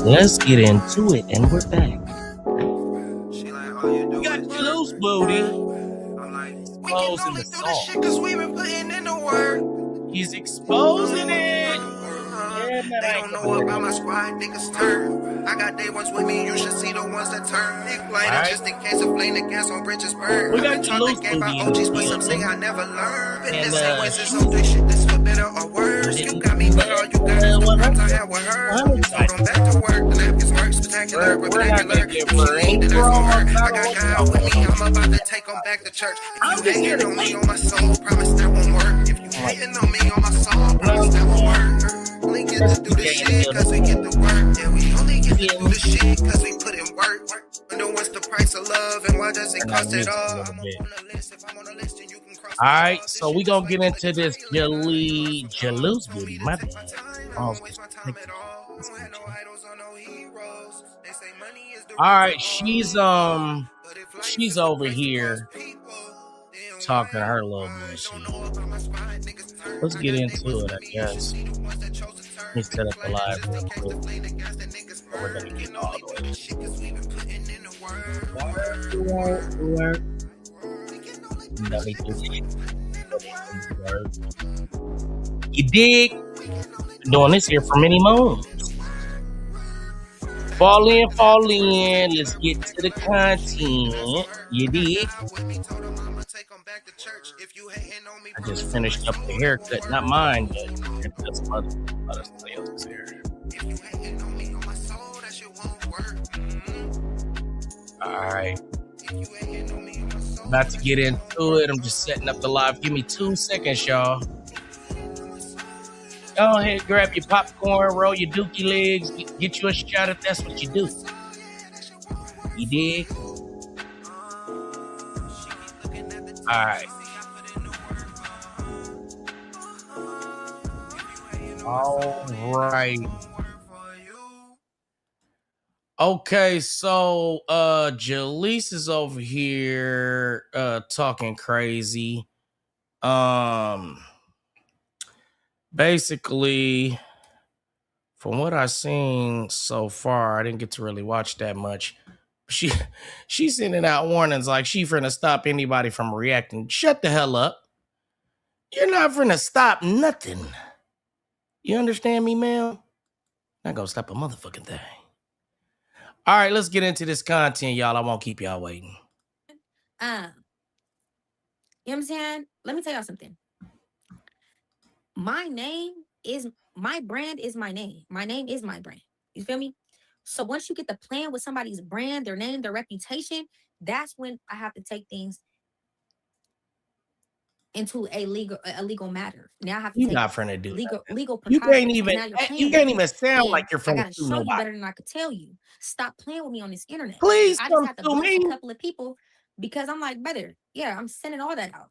Let's get into it, and we're back. She like, oh, you do Got it. loose booty. I'm like, we can Exposing only the do this salt. shit cause we been putting in the work. He's exposing it. Yeah, man, They I don't ain't know gonna about my squad, niggas turn. I got day ones with me, you should see the ones that turn. Big lighter Alright. just in case of flame the gas on bridges burn. We I've got been taught Jaleese the game by Pino in OGs, the but some say building. I never learned. Been And the same way since some shit that's for better or worse. You got me, but all you got is the times I had with her. You told them back to work, the napkins work spectacular, We're not gonna vernacular. give You her should any need that that's on promo her. time I or got what God with me, I'm about to take them back to church. I'm If just you here to hating on me, think. on my soul, promise that won't work. If you hating on me, on my soul, promise that won't work. Only get to do this shit cause we get the work. Yeah, we only get to do this shit cause we put in work. Wonder what's the price of love and why does it cost it all? I'm up on the list. If I'm on the list, then you can cross. Alright, so we gonna get into this Jaleese booty. My bad. Alright, she's over here talking her little bullshit. Let's get into it, I guess. Let me set up the live real quick. We're gonna get all the way. Let me do this. You dig? Been doing this here for many moons. Fall in. Let's get to the content. You dig? I just finished up the haircut, not mine, but that's somebody else's hair. Alright. About to get into it. I'm just setting up the live. Give me 2 seconds, y'all. Go ahead, grab your popcorn, roll your dookie legs, get you a shot if that's what you do. You dig? Alright. Alright. Okay, so Jaleese is over here talking crazy. Basically, from what I've seen so far, I didn't get to really watch that much. She's sending out warnings like she finna stop anybody from reacting. Shut the hell up. You're not finna stop nothing. You understand me, ma'am? Not gonna stop a motherfucking thing. All right, let's get into this content, y'all. I won't keep y'all waiting. You know what I'm saying? Let me tell y'all something. My brand is my name. My name is my brand. You feel me? So once you get to playing with somebody's brand, their name, their reputation, that's when I have to take things into a legal matter. Now I have to You're take not finna do legal You precautions. can't even sound And like you're I finna gotta sue show you nobody. better than I could tell you. Stop playing with me on this internet. Please I just come have to sue bless a me. couple of people because I'm like, better. Yeah, I'm sending all that out.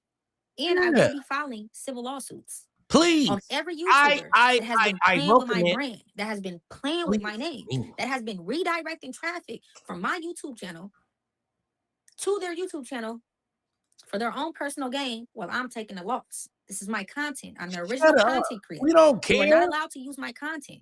And I Yeah. will be filing civil lawsuits. Please. On every YouTuber that has been playing with my welcome it. brand, that has been playing with my name, that has been redirecting traffic from my YouTube channel to their YouTube channel for their own personal gain while I'm taking a loss. This is my content. I'm the original content creator. We don't care. You are not allowed to use my content.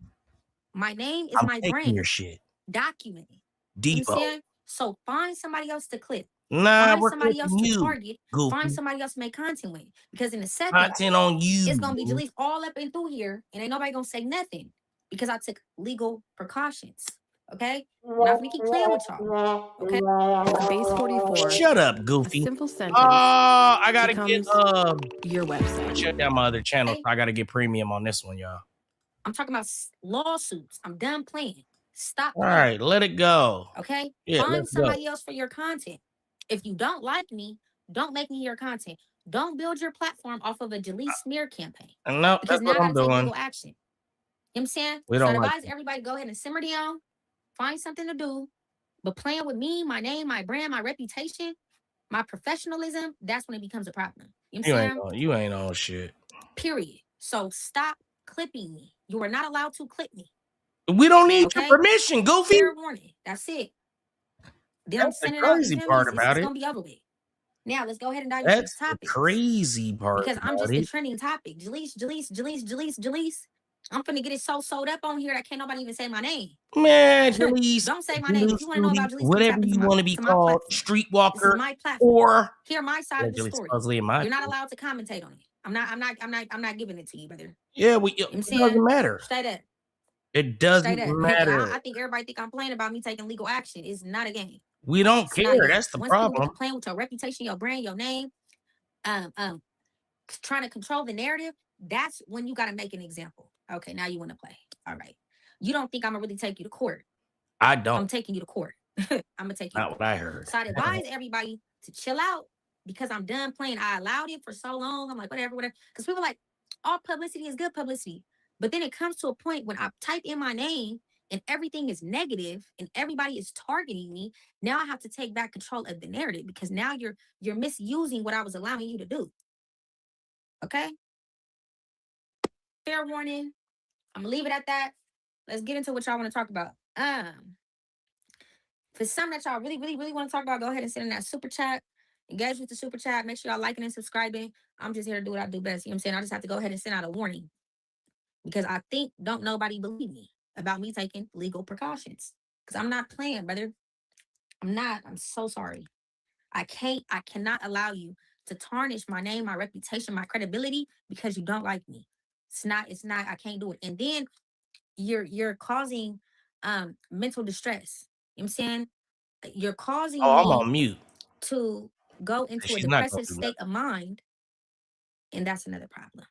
My name is my brand. Your shit. Document it. Depot. So find somebody else to clip. Nah, find we're somebody else you, to target. goofy. Find somebody else to make content with. Because in a second, content on you, it's gonna be Jaleese all up and through here, and ain't nobody gonna say nothing because I took legal precautions. Okay, not gonna keep playing with y'all. Okay, Base 44. Shut up, goofy. A simple sentence. I gotta get your website. Shut down my other channel. Okay. So I gotta get premium on this one, y'all. I'm talking about lawsuits. I'm done playing. Stop. All right, let it go. Okay, yeah, find somebody else for your content. If you don't like me, don't make me your content. Don't build your platform off of a Jaleese smear campaign. No, because now I gotta take legal action. You know what I'm saying? We so don't I advise everybody go ahead and simmer down, find something to do. But playing with me, my name, my brand, my reputation, my professionalism, that's when it becomes a problem. You know what I'm saying? You ain't on shit. Period. So stop clipping me. You are not allowed to clip me. We don't need your permission, goofy. Fair warning. That's it. Then I'm sending out crazy part about it. It's gonna be over with. Now let's go ahead and dive into this topic. Crazy part. Because I'm just a trending topic. Jaleese. I'm finna get it so sold up on here that can't nobody even say my name. Man, Jaleese, Don't say my name. If you want to know about Jaleese, whatever you want to be called, this is streetwalker, my platform. or hear my side of the story. supposedly in my You're not allowed to commentate on it. I'm not giving it to you, brother. Yeah, it doesn't matter. Straight up. It doesn't matter. I think everybody think I'm playing about me taking legal action. It's not a game. We don't care. That's the problem. Once people get playing with your reputation, your brand, your name, trying to control the narrative, that's when you got to make an example. Okay, now you want to play. All right. You don't think I'm going to really take you to court. I don't. I'm taking you to court. I'm going to take you Not what I heard. So I advise everybody to chill out because I'm done playing. I allowed it for so long. I'm like, whatever. Because people are like, all publicity is good publicity. But then it comes to a point when I type in my name and everything is negative and everybody is targeting me. Now I have to take back control of the narrative because now you're misusing what I was allowing you to do. Okay? Fair warning. I'm gonna leave it at that. Let's get into what y'all want to talk about. For something that y'all really, really, really want to talk about, go ahead and send in that super chat. Engage with the super chat. Make sure y'all liking and subscribing. I'm just here to do what I do best. You know what I'm saying? I just have to go ahead and send out a warning because I think don't nobody believe me about me taking legal precautions. Because I'm not playing, brother. I'm not. I'm so sorry. I cannot allow you to tarnish my name, my reputation, my credibility because you don't like me. It's not, I can't do it. And then you're causing mental distress. You know what I'm saying? You're causing me I'm on mute. To go into a depressive state of mind. And that's another problem. You know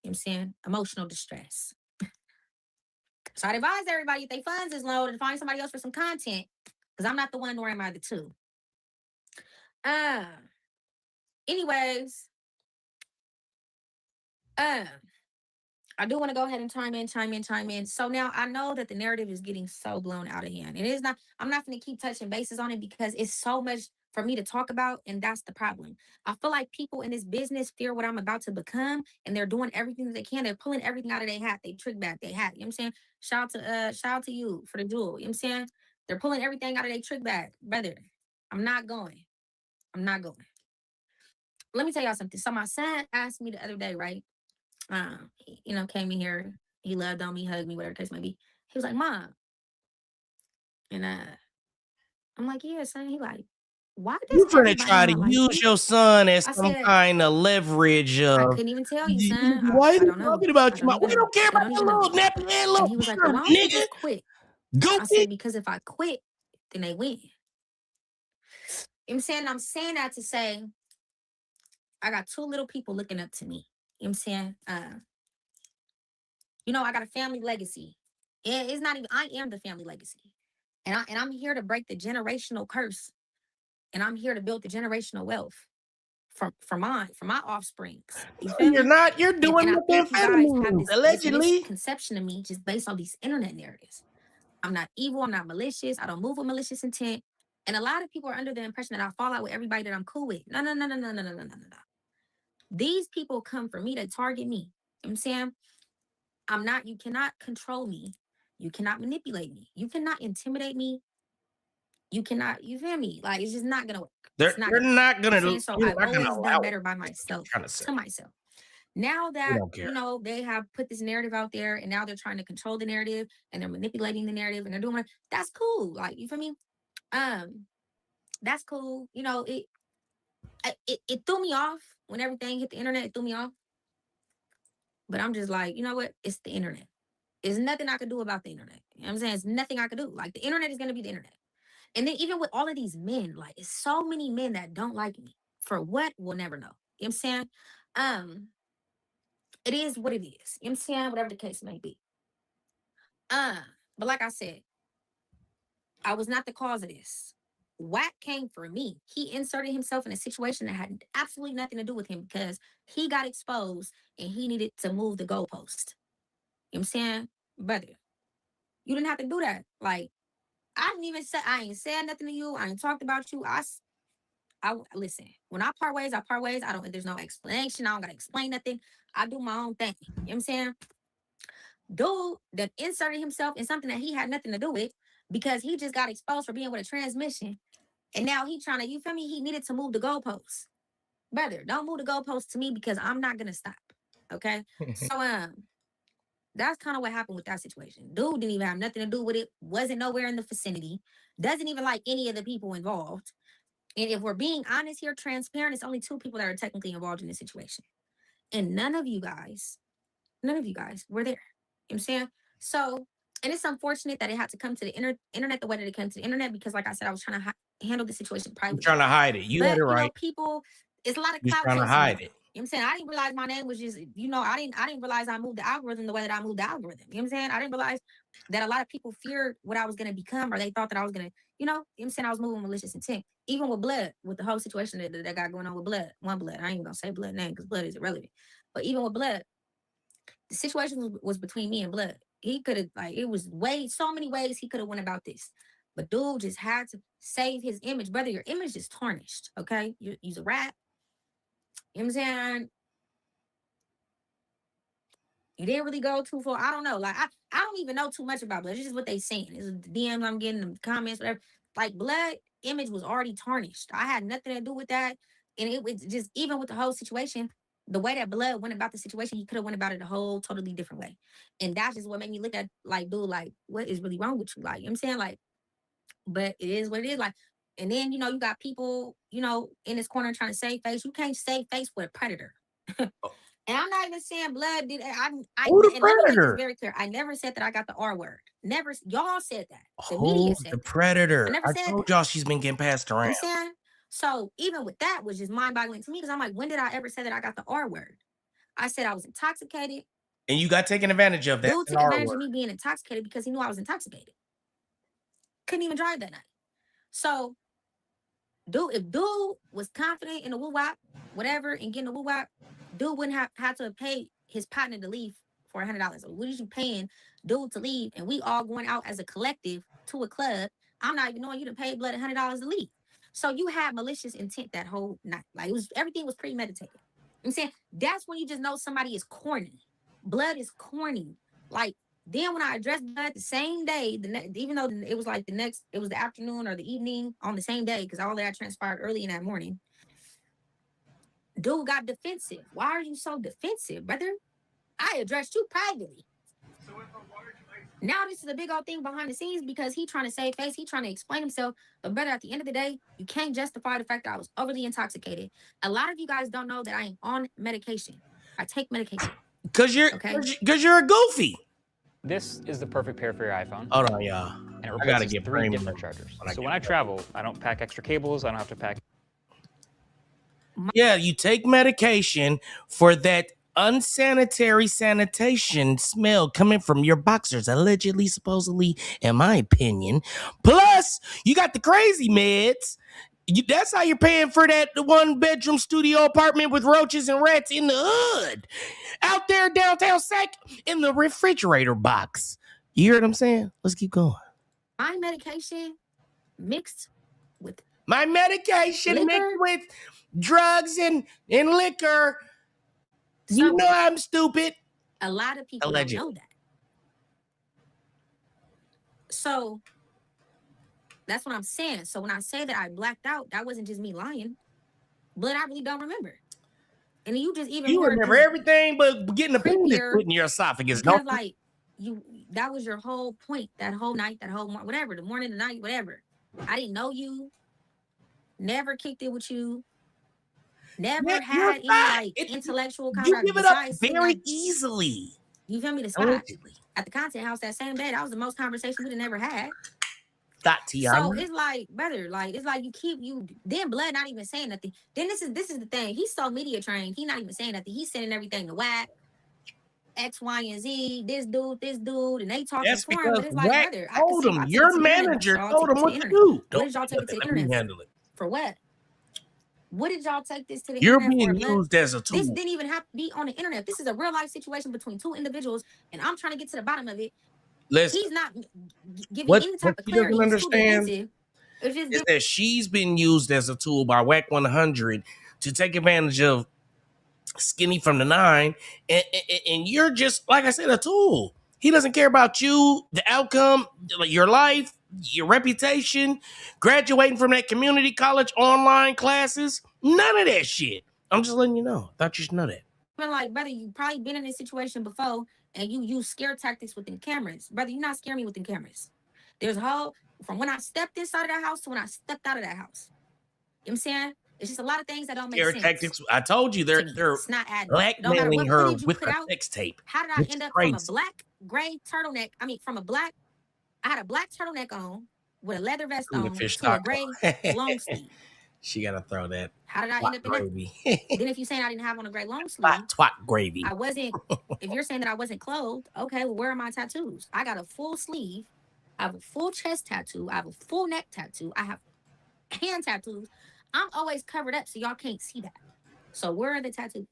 what I'm saying? Emotional distress. So I'd advise everybody if their funds is low to find somebody else for some content. Because I'm not the one nor am I the two. Anyways. I do want to go ahead and chime in. So now I know that the narrative is getting so blown out of hand. It is not, I'm not going to keep touching bases on it because it's so much for me to talk about. And that's the problem. I feel like people in this business fear what I'm about to become. And they're doing everything that they can. They're pulling everything out of their hat. They trick back their hat. You know what I'm saying? Shout out to you for the jewel. You know what I'm saying? They're pulling everything out of their trick bag. Brother, I'm not going. Let me tell y'all something. So my son asked me the other day, right? Came in here. He loved on me, hugged me, whatever the case may be. He was like, Mom. And I'm like, yeah, son. He like, why does you gonna try to use your son as some kind of leverage? I couldn't even tell you, son. Why are you talking about you? We don't care about that little nappy head little. And he was like, well, why don't you just quit? I said, because if I quit, then they win. I'm saying that to say I got two little people looking up to me. You know what I'm saying? I got a family legacy. It's not even, I am the family legacy. And I'm here to break the generational curse. And I'm here to build the generational wealth for my offspring. You're not. You're doing methamphetamine, allegedly. This conception of me just based on these internet narratives. I'm not evil. I'm not malicious. I don't move with malicious intent. And a lot of people are under the impression that I fall out with everybody that I'm cool with. No. These people come for me. They target me. You know what I'm saying? You cannot control me. You cannot manipulate me. You cannot intimidate me. You cannot, you feel me? Like, it's just not going to work. They're not going to do. So I've always done better by myself, to myself. Now that, they have put this narrative out there and now they're trying to control the narrative and they're manipulating the narrative and they're doing it. That's cool. Like, you feel me? That's cool. It threw me off when everything hit the internet. It threw me off. But I'm just like, you know what? It's the internet. There's nothing I could do about the internet. You know what I'm saying? It's nothing I could do. Like, the internet is going to be the internet. And then even with all of these men, like, it's so many men that don't like me. For what? We'll never know. You know what I'm saying? It is what it is. You know what I'm saying? Whatever the case may be. But like I said, I was not the cause of this. Wack came for me. He inserted himself in a situation that had absolutely nothing to do with him because he got exposed and he needed to move the goalpost. You know what I'm saying? Brother, you didn't have to do that. Like, I ain't said nothing to you. I ain't talked about you. I listen, when I part ways, there's no explanation. I don't got to explain nothing. I do my own thing. You know what I'm saying? Dude that inserted himself in something that he had nothing to do with because he just got exposed for being with a transmission. And now he trying to, you feel me? He needed to move the goalposts. Brother, don't move the goalposts to me because I'm not going to stop. Okay? So, That's kind of what happened with that situation. Dude didn't even have nothing to do with it. Wasn't nowhere in the vicinity. Doesn't even like any of the people involved. And if we're being honest here, transparent, it's only 2 people that are technically involved in this situation. And none of you guys were there. You know what I'm saying? So, and it's unfortunate that it had to come to the internet the way that it came to the internet because, like I said, I was trying to handle the situation I'm privately. trying to hide it. You had it But, you know, right. people, it's a lot of You're clout trying to chasing hide now. it. You know what I'm saying? I didn't realize my name was just, you know, I didn't realize I moved the algorithm the way that I moved the algorithm. You know what I'm saying? I didn't realize that a lot of people feared what I was going to become, or they thought that I was going to, you know what I'm saying? I was moving with malicious intent. Even with Blood, with the whole situation that got going on with Blood, one Blood. I ain't even going to say Blood name because Blood is irrelevant. But even with Blood, the situation was between me and Blood. He could have, like, it was so many ways he could have went about this. But dude just had to save his image. Brother, your image is tarnished, okay? You're a rat. You know what I'm saying? You didn't really go too far. I don't know. Like, I don't even know too much about Blood. It's just what they saying. It's the DMs I'm getting, the comments, whatever. Like, Blood image was already tarnished. I had nothing to do with that. And it was just, even with the whole situation, the way that Blood went about the situation, he could have went about it a whole totally different way. And that's just what made me look at, like, dude, like, what is really wrong with you? Like, you know what I'm saying? Like, but it is what it is. Like, and then, you know, you got people, you know, in this corner trying to save face. You can't save face with a predator. And I'm not even saying Blood did. Who the and let me make this predator? very clear. I never said that I got the R word. Never. Y'all said that. The Who's media said the that. predator? I never I said told that. y'all she's been getting passed You know around. what I'm saying? So even with that was just mind-boggling to me because I'm like, when did I ever say that I got the R word? I said I was intoxicated. And you got taken advantage of that. Dude took advantage of me being intoxicated because he knew I was intoxicated. Couldn't even drive that night. So, if dude was confident in the woo-wop, whatever, and getting the woo-wop, dude wouldn't have had to pay his partner to leave for $100. So what is you paying dude to leave? And we all going out as a collective to a club. I'm not even knowing you to pay Blood $100 to leave. So you had malicious intent that whole night. Like, everything was premeditated. I'm saying that's when you just know somebody is corny. Blood is corny. Like, then when I addressed Blood the same day, even though it was like it was the afternoon or the evening on the same day, because all of that transpired early in that morning, dude got defensive. Why are you so defensive, brother? I addressed you privately. Now this is a big old thing behind the scenes because he trying to save face. He trying to explain himself. But brother, at the end of the day, you can't justify the fact that I was overly intoxicated. A lot of you guys don't know that I am on medication. I take medication. Because you're a goofy. This is the perfect pair for your iPhone. Hold on, y'all. And it I gotta replaces get 3 different chargers. So when I travel, I don't pack extra cables. I don't have to pack. Yeah, you take medication for that unsanitary sanitation smell coming from your boxers, allegedly, supposedly, in my opinion. Plus, you got the crazy meds. That's how you're paying for that 1-bedroom studio apartment with roaches and rats in the hood. Out there downtown Sac in the refrigerator box. You hear what I'm saying? Let's keep going. My medication mixed with mixed with drugs and liquor. You know I'm stupid. A lot of people don't know that. So that's what I'm saying. So when I say that I blacked out, that wasn't just me lying. Blood, I really don't remember. And you just even you remember everything but getting the penis put in your esophagus. Because like that was your whole point, that whole night, that whole whatever, the morning, the night, whatever. I didn't know you. Never kicked it with you. Never had any like intellectual conversation. You give it up very easily. You feel me? The spot at the content house that same day, that was the most conversation we'd never had. So it's like, brother, like it's like then Blood not even saying nothing. Then this is the thing. He's so media trained. He not even saying nothing. He's sending everything to Wack, X, Y, and Z. This dude, and they talking for him. But it's like, Wack brother, told him. Your manager told him what to do. What did y'all take it to the internet handle it for? What? What did y'all take this to the You're internet for? You're being used as a tool. This didn't even have to be on the internet. This is a real life situation between 2 individuals, and I'm trying to get to the bottom of it. Listen, he's not giving any type of clarity. What he doesn't understand is that she's been used as a tool by Wack 100 to take advantage of Skinny from the 9, and you're just, like I said, a tool. He doesn't care about you, the outcome, your life, your reputation, graduating from that community college online classes. None of that shit. I'm just letting you know. I thought you should know that. like, brother, you probably been in this situation before and you use scare tactics with them cameras. Brother, you not scare me with them cameras. There's a whole, from when I stepped inside of that house to when I stepped out of that house. You know what I'm saying? It's just a lot of things that don't make sense. Tactics. I told you they're it's not adding. blackmailing No her footage you with put a out. sex tape. How did I end up from a black gray turtleneck? I mean, I had a black turtleneck on with a leather vest on to a gray long sleeve. She gotta throw that. How did I end up in gravy? Then if you're saying I didn't have on a gray long sleeve, twat gravy. I wasn't. If you're saying that I wasn't clothed, okay, well, where are my tattoos? I got a full sleeve. I have a full chest tattoo. I have a full neck tattoo. I have hand tattoos. I'm always covered up, so y'all can't see that. So where are the tattoos? You know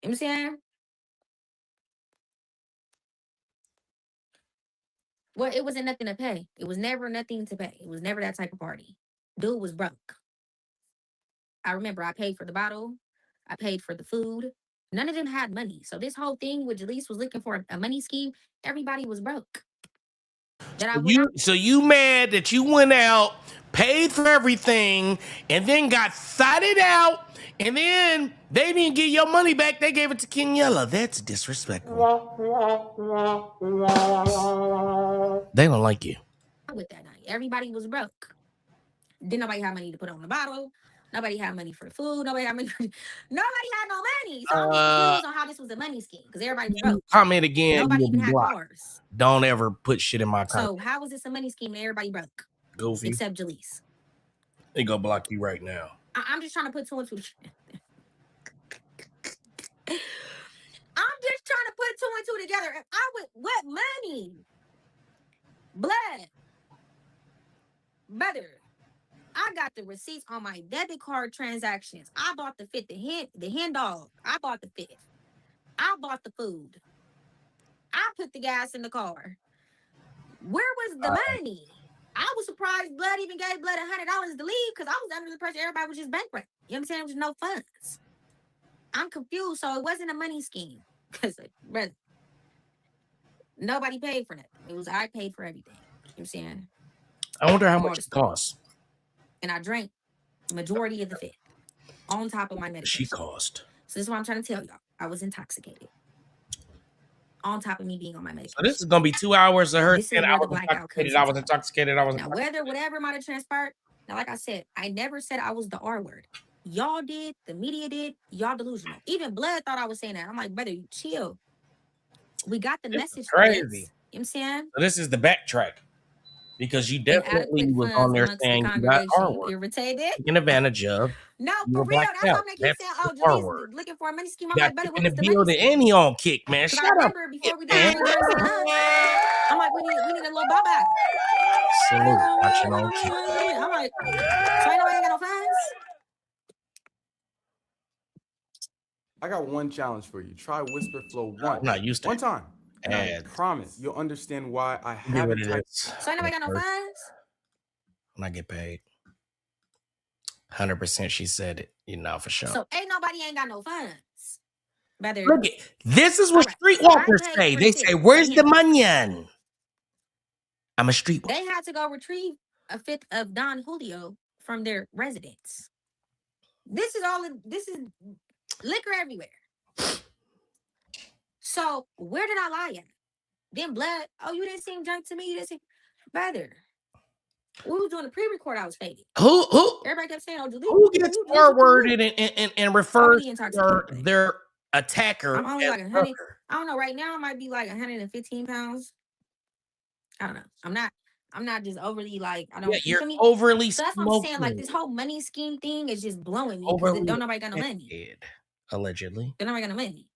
what I'm saying? Well, it wasn't nothing to pay. It was never nothing to pay. It was never that type of party. Dude was broke. I remember I paid for the bottle. I paid for the food. None of them had money. So this whole thing with Jaleese was looking for a money scheme. Everybody was broke. So you mad that you went out, paid for everything, and then got cited out, and then they didn't get your money back. They gave it to Kenyella. That's disrespectful. They don't like you. With that night, everybody was broke. Didn't nobody have money to put on the bottle. Nobody had money for the food. Nobody had money. Nobody had no money. So I was confused on how this was a money scheme because everybody was broke. Comment again. Nobody even had cars. Don't ever put shit in my comment. So how was this a money scheme and everybody broke? Goofy. Except Jaleese. They go block you right now. I'm just trying to put two and two. I'm just trying to put two and two together. If I would, what money? Blood. Brother. I got the receipts on my debit card transactions. I bought the fit, the hen dog. I bought the fit. I bought the food. I put the gas in the car. Where was the money? I was surprised Blood even gave Blood $100 to leave because I was under the pressure everybody was just bankrupt. You know what I'm saying? There was no funds. I'm confused. So it wasn't a money scheme. Because, brother, nobody paid for nothing. It was I paid for everything. You know what I'm saying? I wonder how much it costs. And I drank the majority of the fit on top of my medication. She cost. So this is what I'm trying to tell y'all. I was intoxicated. On top of me being on my medication. So this is gonna be 2 hours of her saying I was intoxicated. Now, whatever might have transpired. Now, like I said, I never said I was the R word. Y'all did, the media did, y'all delusional. Even Blood thought I was saying that. I'm like, brother, you chill. We got the message. Crazy. You know what I'm saying? So this is the backtrack. Because you definitely was on there saying you got R-word. Irritated. Taking advantage of. No, for real. That's why they keep saying, oh, Jaleese looking for a money scheme. I'm like, brother, what was the money scheme? And he on kick, man. Shut up. Before we did I'm like, we need a little bye-bye. Salute. Watching on kick. I'm like, so I know I ain't got no funds. I got one challenge for you. Try Whisper Flow one. I'm not used to one time. And I ads. promise you'll understand why I haven't typed. So I know I got no funds. When I get paid. 100% she said it. You know for sure. So ain't got no funds. Brother. Look, this is what streetwalkers say. They say, where's the money? I'm a streetwalker. They had to go retrieve a fifth of Don Julio from their residence. This is liquor everywhere. So where did I lie at? Then Blood, oh, you didn't seem drunk to me. You didn't seem, brother. We was doing the pre-record. I was faded. Who? Everybody kept saying, "Oh, who gets R-worded and refers to their attacker?" I'm only like 100. I don't know. Right now, I might be like 115 pounds. I don't know. I'm not just overly like. I don't. Yeah, you're overly. So that's what I'm saying. Like this whole money scheme thing is just blowing me because don't nobody got no money. Allegedly, don't nobody got no money.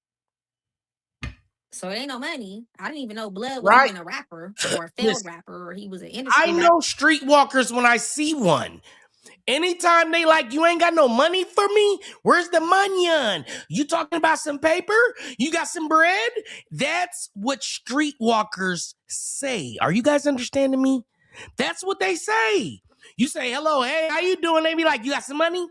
So it ain't no money. I didn't even know Blood was even a rapper or a failed rapper or he was an industry. I know streetwalkers when I see one. Anytime they like, you ain't got no money for me? Where's the money on? You talking about some paper? You got some bread? That's what streetwalkers say. Are you guys understanding me? That's what they say. You say, hello, hey, how you doing? They be like, you got some money?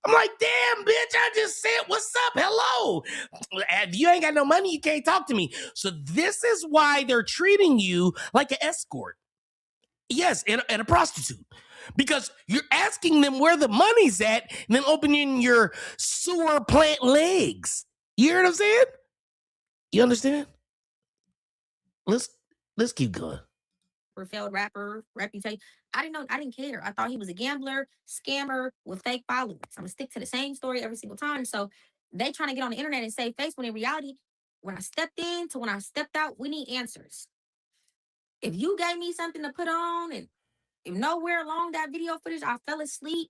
I'm like, damn, bitch, I just said, what's up? Hello. If you ain't got no money, you can't talk to me. So this is why they're treating you like an escort. Yes, and a prostitute. because you're asking them where the money's at and then opening your sewer plant legs. You hear what I'm saying? You understand? Let's keep going. Failed rapper reputation. I didn't care. I thought he was a gambler, scammer with fake followers. I'm gonna stick to the same story every single time. So they trying to get on the internet and save face when in reality, when I stepped in to when I stepped out, we need answers. If you gave me something to put on and if nowhere along that video footage I fell asleep,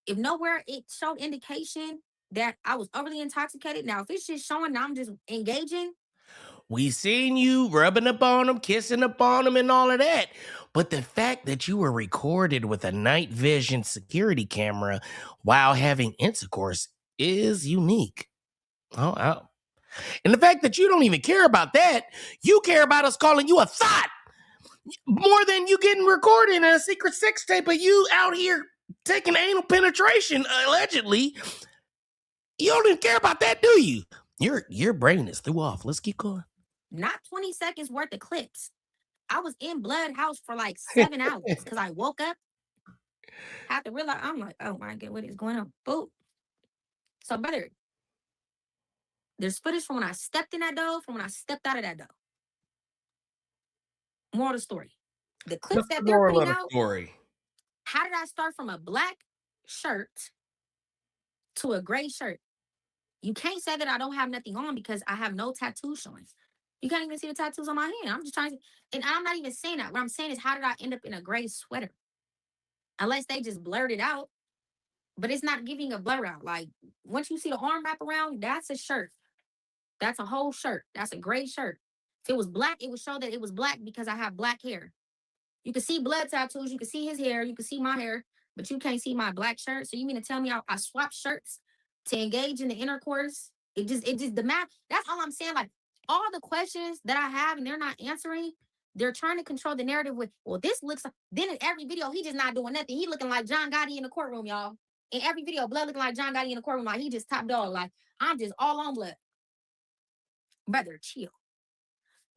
if nowhere it showed indication that I was overly intoxicated. Now, if it's just showing I'm just engaging. We seen you rubbing up on them, kissing up on them, and all of that. But the fact that you were recorded with a night vision security camera while having intercourse is unique. Oh. And the fact that you don't even care about that, you care about us calling you a thought more than you getting recorded in a secret sex tape of you out here taking anal penetration, allegedly. You don't even care about that, do you? Your brain is threw off. Let's keep going. Not 20 seconds worth of clips. I was in Blood House for like 7 hours because I woke up, had to realize, I'm like, oh my God, what is going on? Boop. So, brother, there's footage from when I stepped in that door, from when I stepped out of that door. Moral of the story. The clips that they're putting out, how did I start from a black shirt to a gray shirt? You can't say that I don't have nothing on because I have no tattoos showing. You can't even see the tattoos on my hand. I'm just trying to, and I'm not even saying that. What I'm saying is, how did I end up in a gray sweater? Unless they just blurred it out, but it's not giving a blur out. Like, once you see the arm wrap around, that's a shirt. That's a whole shirt. That's a gray shirt. If it was black, it would show that it was black because I have black hair. You can see blood tattoos. You can see his hair. You can see my hair, but you can't see my black shirt. So you mean to tell me I swapped shirts to engage in the intercourse? It just the math. That's all I'm saying. Like, all the questions that I have and they're not answering, they're trying to control the narrative with, well, this looks like, then in every video, he just not doing nothing. He looking like John Gotti in the courtroom, y'all. In every video, Blood looking like John Gotti in the courtroom, like he just top dog. Like, I'm just all on Blood. Brother, chill.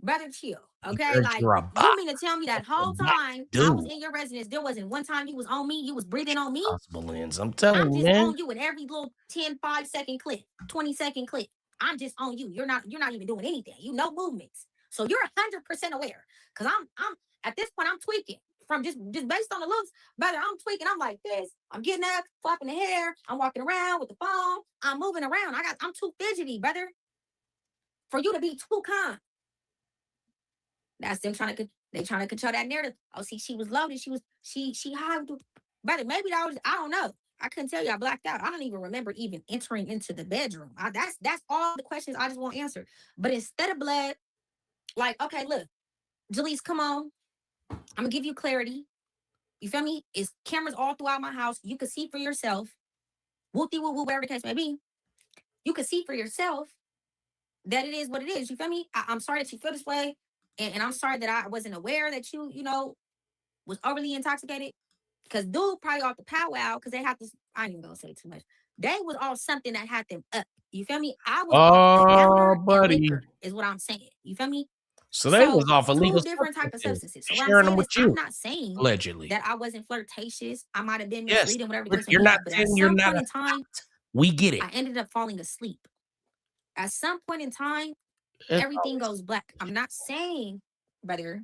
Brother, chill. Okay? Like, you mean to tell me that whole time I was in your residence, there wasn't one time you was on me, you was breathing on me? I'm telling you, I'm just on you in every little 10, 5-second clip, 20-second clip. I'm just on you. You're not even doing anything. You know movements. So you're 100% aware. Cause I'm at this point, I'm tweaking from just based on the looks, brother. I'm tweaking. I'm like this. I'm getting up, flapping the hair. I'm walking around with the phone. I'm moving around. I'm too fidgety, brother, for you to be too calm. That's them trying to control that narrative. Oh, see, she was loaded. She high. Brother, maybe that was, I don't know. I couldn't tell you. I blacked out. I don't even remember even entering into the bedroom. That's all the questions I just want answered. But instead of Blood, like, okay, look, Jaleese, come on. I'm gonna give you clarity. You feel me? It's cameras all throughout my house. You can see for yourself. Whoopty woo woo, whatever the case may be. You can see for yourself that it is what it is. You feel me? I'm sorry that you feel this way. And I'm sorry that I wasn't aware that you was overly intoxicated. Because dude probably off the powwow, because they have to, I ain't even gonna say too much. They was all something that had them up. You feel me? I was off powder and liquor, is what I'm saying. You feel me? So they was off illegal two different type of substances. So sharing them with you. I'm not saying allegedly that I wasn't flirtatious. I might have been misleading, whatever the case you're not but saying you're not in time, we get it. I ended up falling asleep. At some point in time, everything goes black. I'm not saying, brother,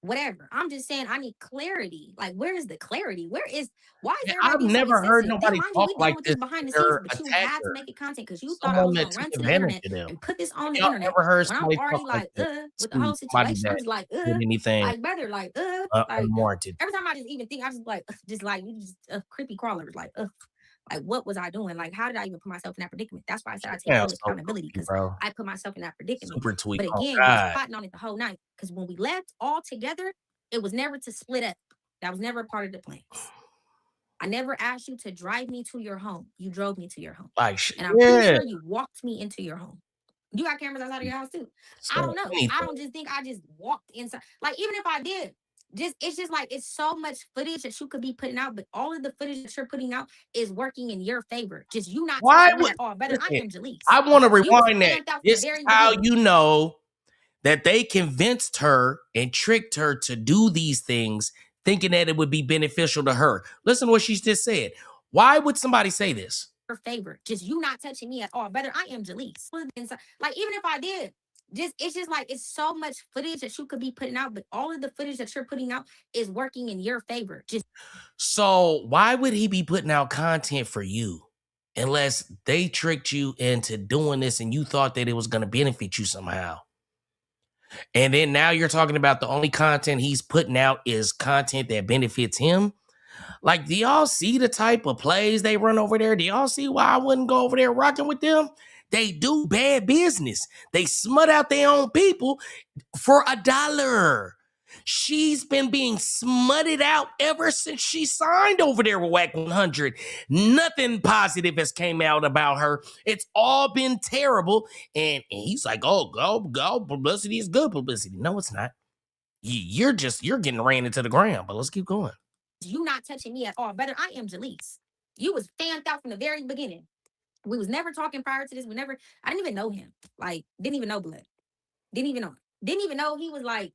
whatever. I'm just saying I need clarity. Like, where is the clarity? Why is everybody I've never heard nobody talk like this behind the scenes, but you had to make it content because you thought I was gonna run to the internet and put this on the internet. Ever heard when I'm already like with the whole situation, I'm just like anything like brother, like unwarranted. Every time I just even think, I just like creepy crawlers, like what was I doing? Like, how did I even put myself in that predicament? That's why I said I take full accountability, because I put myself in that predicament. Super tweet. But again, you was plotting on it the whole night. Because when we left all together, it was never to split up. That was never a part of the plans. I never asked you to drive me to your home. You drove me to your home. And I'm pretty sure you walked me into your home. You got cameras outside of your house too. I don't know. I don't just think I just walked inside. Like, even if I did, it's just like, it's so much footage that you could be putting out, but all of the footage that you're putting out is working in your favor. Just you not talking at all. Better, I am Jaleese. I want to rewind that. This is how you know that they convinced her and tricked her to do these things thinking that it would be beneficial to her. Listen to what she just said. Why would somebody say this? Her favor, just you not touching me at all. Brother, I am Jaleese. Like, even if I did, it's just like, it's so much footage that you could be putting out, but all of the footage that you're putting out is working in your favor. So why would he be putting out content for you unless they tricked you into doing this and you thought that it was going to benefit you somehow? And then now you're talking about the only content he's putting out is content that benefits him. Like, do y'all see the type of plays they run over there? Do y'all see why I wouldn't go over there rocking with them? They do bad business. They smut out their own people for $1. She's been being smutted out ever since she signed over there with Wack 100. Nothing positive has came out about her. It's all been terrible. And he's like, oh, go. Publicity is good publicity. No, it's not. You're getting ran into the ground, but let's keep going. You not touching me at all. Brother, I am Jaleese. You was fanned out from the very beginning. We was never talking prior to this. I didn't even know him. Like, didn't even know Blood. Didn't even know him. Didn't even know he was like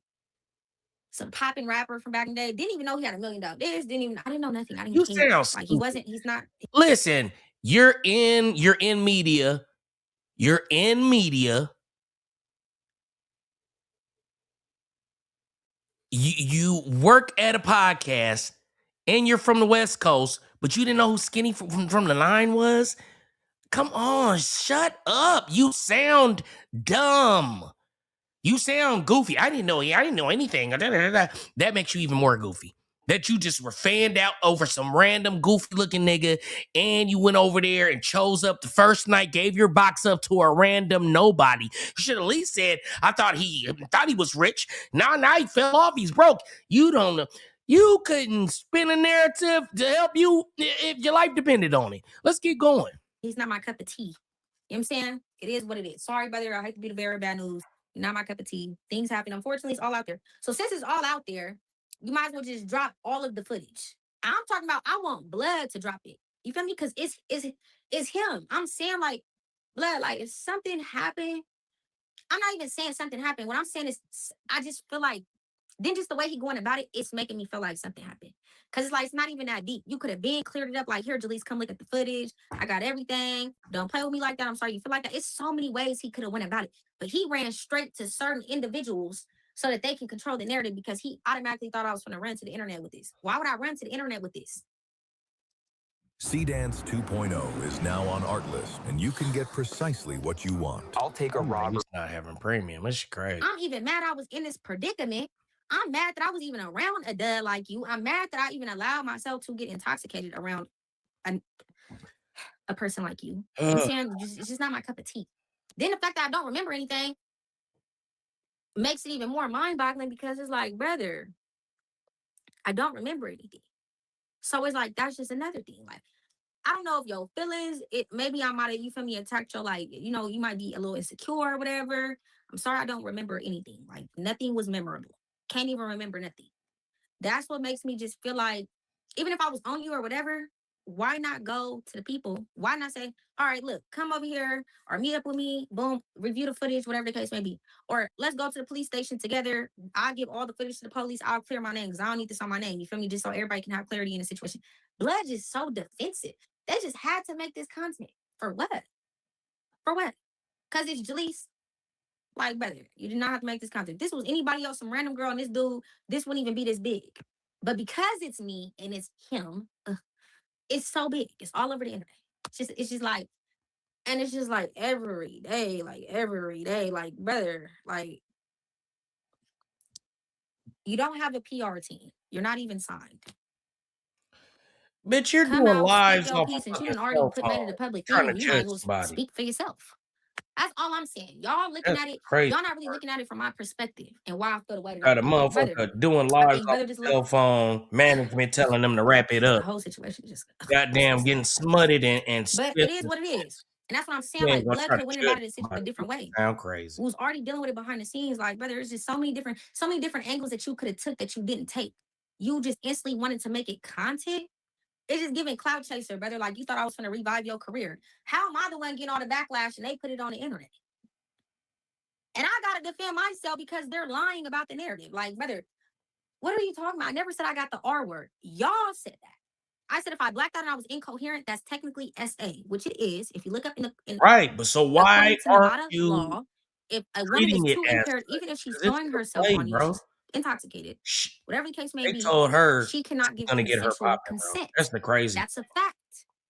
some popping rapper from back in the day. Didn't even know he had $1 million. I didn't know nothing. I didn't care. Like, he's not. Listen, you're in media. You're in media. You work at a podcast and you're from the West Coast, but you didn't know who Skinny from the Line was? Come on, shut up. You sound dumb. You sound goofy. I didn't know anything. That makes you even more goofy. That you just were fanned out over some random goofy looking nigga, and you went over there and chose up the first night, gave your box up to a random nobody. You should at least said, I thought he was rich. Now he fell off. He's broke. You don't know. You couldn't spin a narrative to help you if your life depended on it. Let's keep going. He's not my cup of tea. You know what I'm saying? It is what it is. Sorry, brother. I hate to be the bearer of bad news. You're not my cup of tea. Things happen. Unfortunately, it's all out there. So since it's all out there, you might as well just drop all of the footage. I'm talking about, I want Blood to drop it. You feel me? Because it's him. I'm saying, like, Blood, like, if something happened, I'm not even saying something happened. What I'm saying is, I just feel like, then just the way he going about it, it's making me feel like something happened. Because it's like, it's not even that deep. You could have been cleared it up. Like, here, Jaleese, come look at the footage. I got everything. Don't play with me like that. I'm sorry you feel like that. It's so many ways he could have went about it. But he ran straight to certain individuals so that they can control the narrative, because he automatically thought I was going to run to the internet with this. Why would I run to the internet with this? C-Dance 2.0 is now on Artlist, and you can get precisely what you want. I'll take a robber. He's not having premium. It's crazy. I'm even mad I was in this predicament. I'm mad that I was even around a dud like you. I'm mad that I even allowed myself to get intoxicated around a person like you. I'm saying, it's just not my cup of tea. Then the fact that I don't remember anything makes it even more mind-boggling, because it's like, brother, I don't remember anything. So it's like, that's just another thing. Like, I don't know if your feelings, maybe I might have, you feel me, attacked your, like, you know, you might be a little insecure or whatever. I'm sorry, I don't remember anything. Like, nothing was memorable. Can't even remember nothing. That's what makes me just feel like, even if I was on you or whatever, why not go to the people? Why not say, all right, look, come over here or meet up with me, boom, review the footage, whatever the case may be. Or let's go to the police station together. I'll give all the footage to the police. I'll clear my name because I don't need this on my name. You feel me? Just so everybody can have clarity in the situation. Blood is so defensive. They just had to make this content. For what? For what? Because it's Jaleese. Like, brother, you did not have to make this content. If this was anybody else, some random girl, and this dude, this wouldn't even be this big. But because it's me and it's him, it's so big. It's all over the internet. It's just like, and it's just like every day, like, brother, like, you don't have a PR team. You're not even signed. Bitch, you're Come doing out, lives speak your off piece, of and you fucking done already cell put made it phone. a public Trying thing. to You might judge as well somebody. speak for yourself. That's all I'm saying. Y'all looking That's at it, crazy. y'all not really looking at it from my perspective and why I feel the way that Got I a do. Brother, motherfucker doing I lives think off brother the just cell phone, management telling them to wrap it the up. whole situation just Goddamn getting smutted and but it is what it is. And that's what I'm saying. You Like, ain't gonna Blood try could to have went judge about it a somebody. different way. Sound crazy. Who was already dealing with it behind the scenes. Like, brother, there's just so many different angles that you could have took that you didn't take. You just instantly wanted to make it content. It's just giving cloud chaser, brother. Like, you thought I was gonna revive your career. How am I the one getting all the backlash and they put it on the internet? And I gotta defend myself because they're lying about the narrative. Like, brother, What are you talking about? I never said I got the R word. Y'all said that. I said if I blacked out and I was incoherent, that's technically SA, which it is. If you look up in Right, but so why according to aren't Nevada you law, if a woman is treating it too as impaired, such? even if she's 'Cause it's throwing the herself play, on you, bro. she's intoxicated, whatever the case may They be, told her she cannot give gonna get her consensual popping, bro. consent. That's the crazy. That's a fact.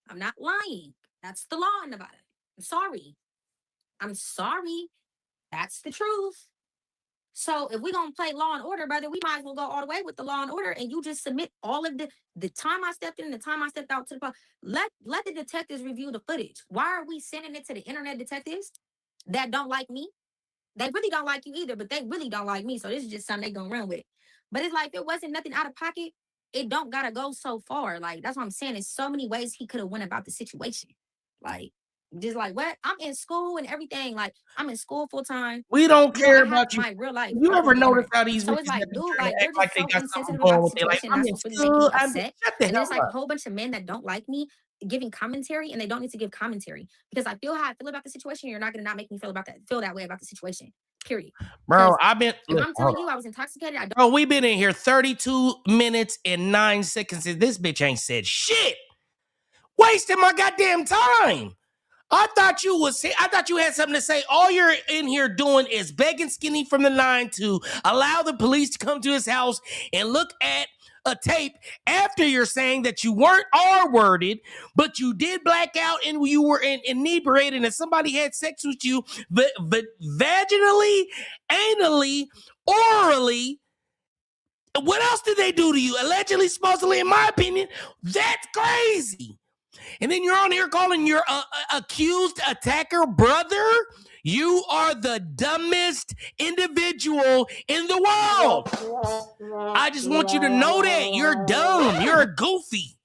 I'm not lying. That's the law in Nevada. I'm sorry. I'm sorry. That's the truth. So if we're gonna play Law and Order, brother, we might as well go all the way with the Law and Order, and you just submit all of the time I stepped in, the time I stepped out to the public. Let the detectives review the footage. Why are we sending it to the internet detectives that don't like me? They really don't like you either, but they really don't like me. So this is just something they gonna run with. But it's like, if it wasn't nothing out of pocket, it don't gotta go so far. Like, that's what I'm saying. There's so many ways he could have went about the situation. Like, just like, what? I'm in school and everything. Like, I'm in school full time. We don't You know, care I have about you. my real life. You other ever than the notice internet. how these So bitches it's like, that be dude, trying like, to they're act like just they so got something insensitive going about the with their life? situation. I'm That's in what's really making me school. upset. Shut the And then hell it's like up. a whole bunch of men that don't like me giving commentary, and they don't need to give commentary because I feel how I feel about the situation. You're not gonna not make me feel that way about the situation. Period. Bro, I've been If look, I'm hold telling on. you I was intoxicated, I don't. Bro, we've been in here 32 minutes and 9 seconds, and this bitch ain't said shit. Wasting my goddamn time. I thought you had something to say. All you're in here doing is begging Skinny from the 9 to allow the police to come to his house and look at a tape after you're saying that you weren't R-worded, but you did black out and you were inebriated and somebody had sex with you vaginally, anally, orally. What else did they do to you? Allegedly, supposedly, in my opinion, that's crazy. And then you're on here calling your accused attacker brother. You are the dumbest individual in the world. I just want you to know that. You're dumb. You're a goofy.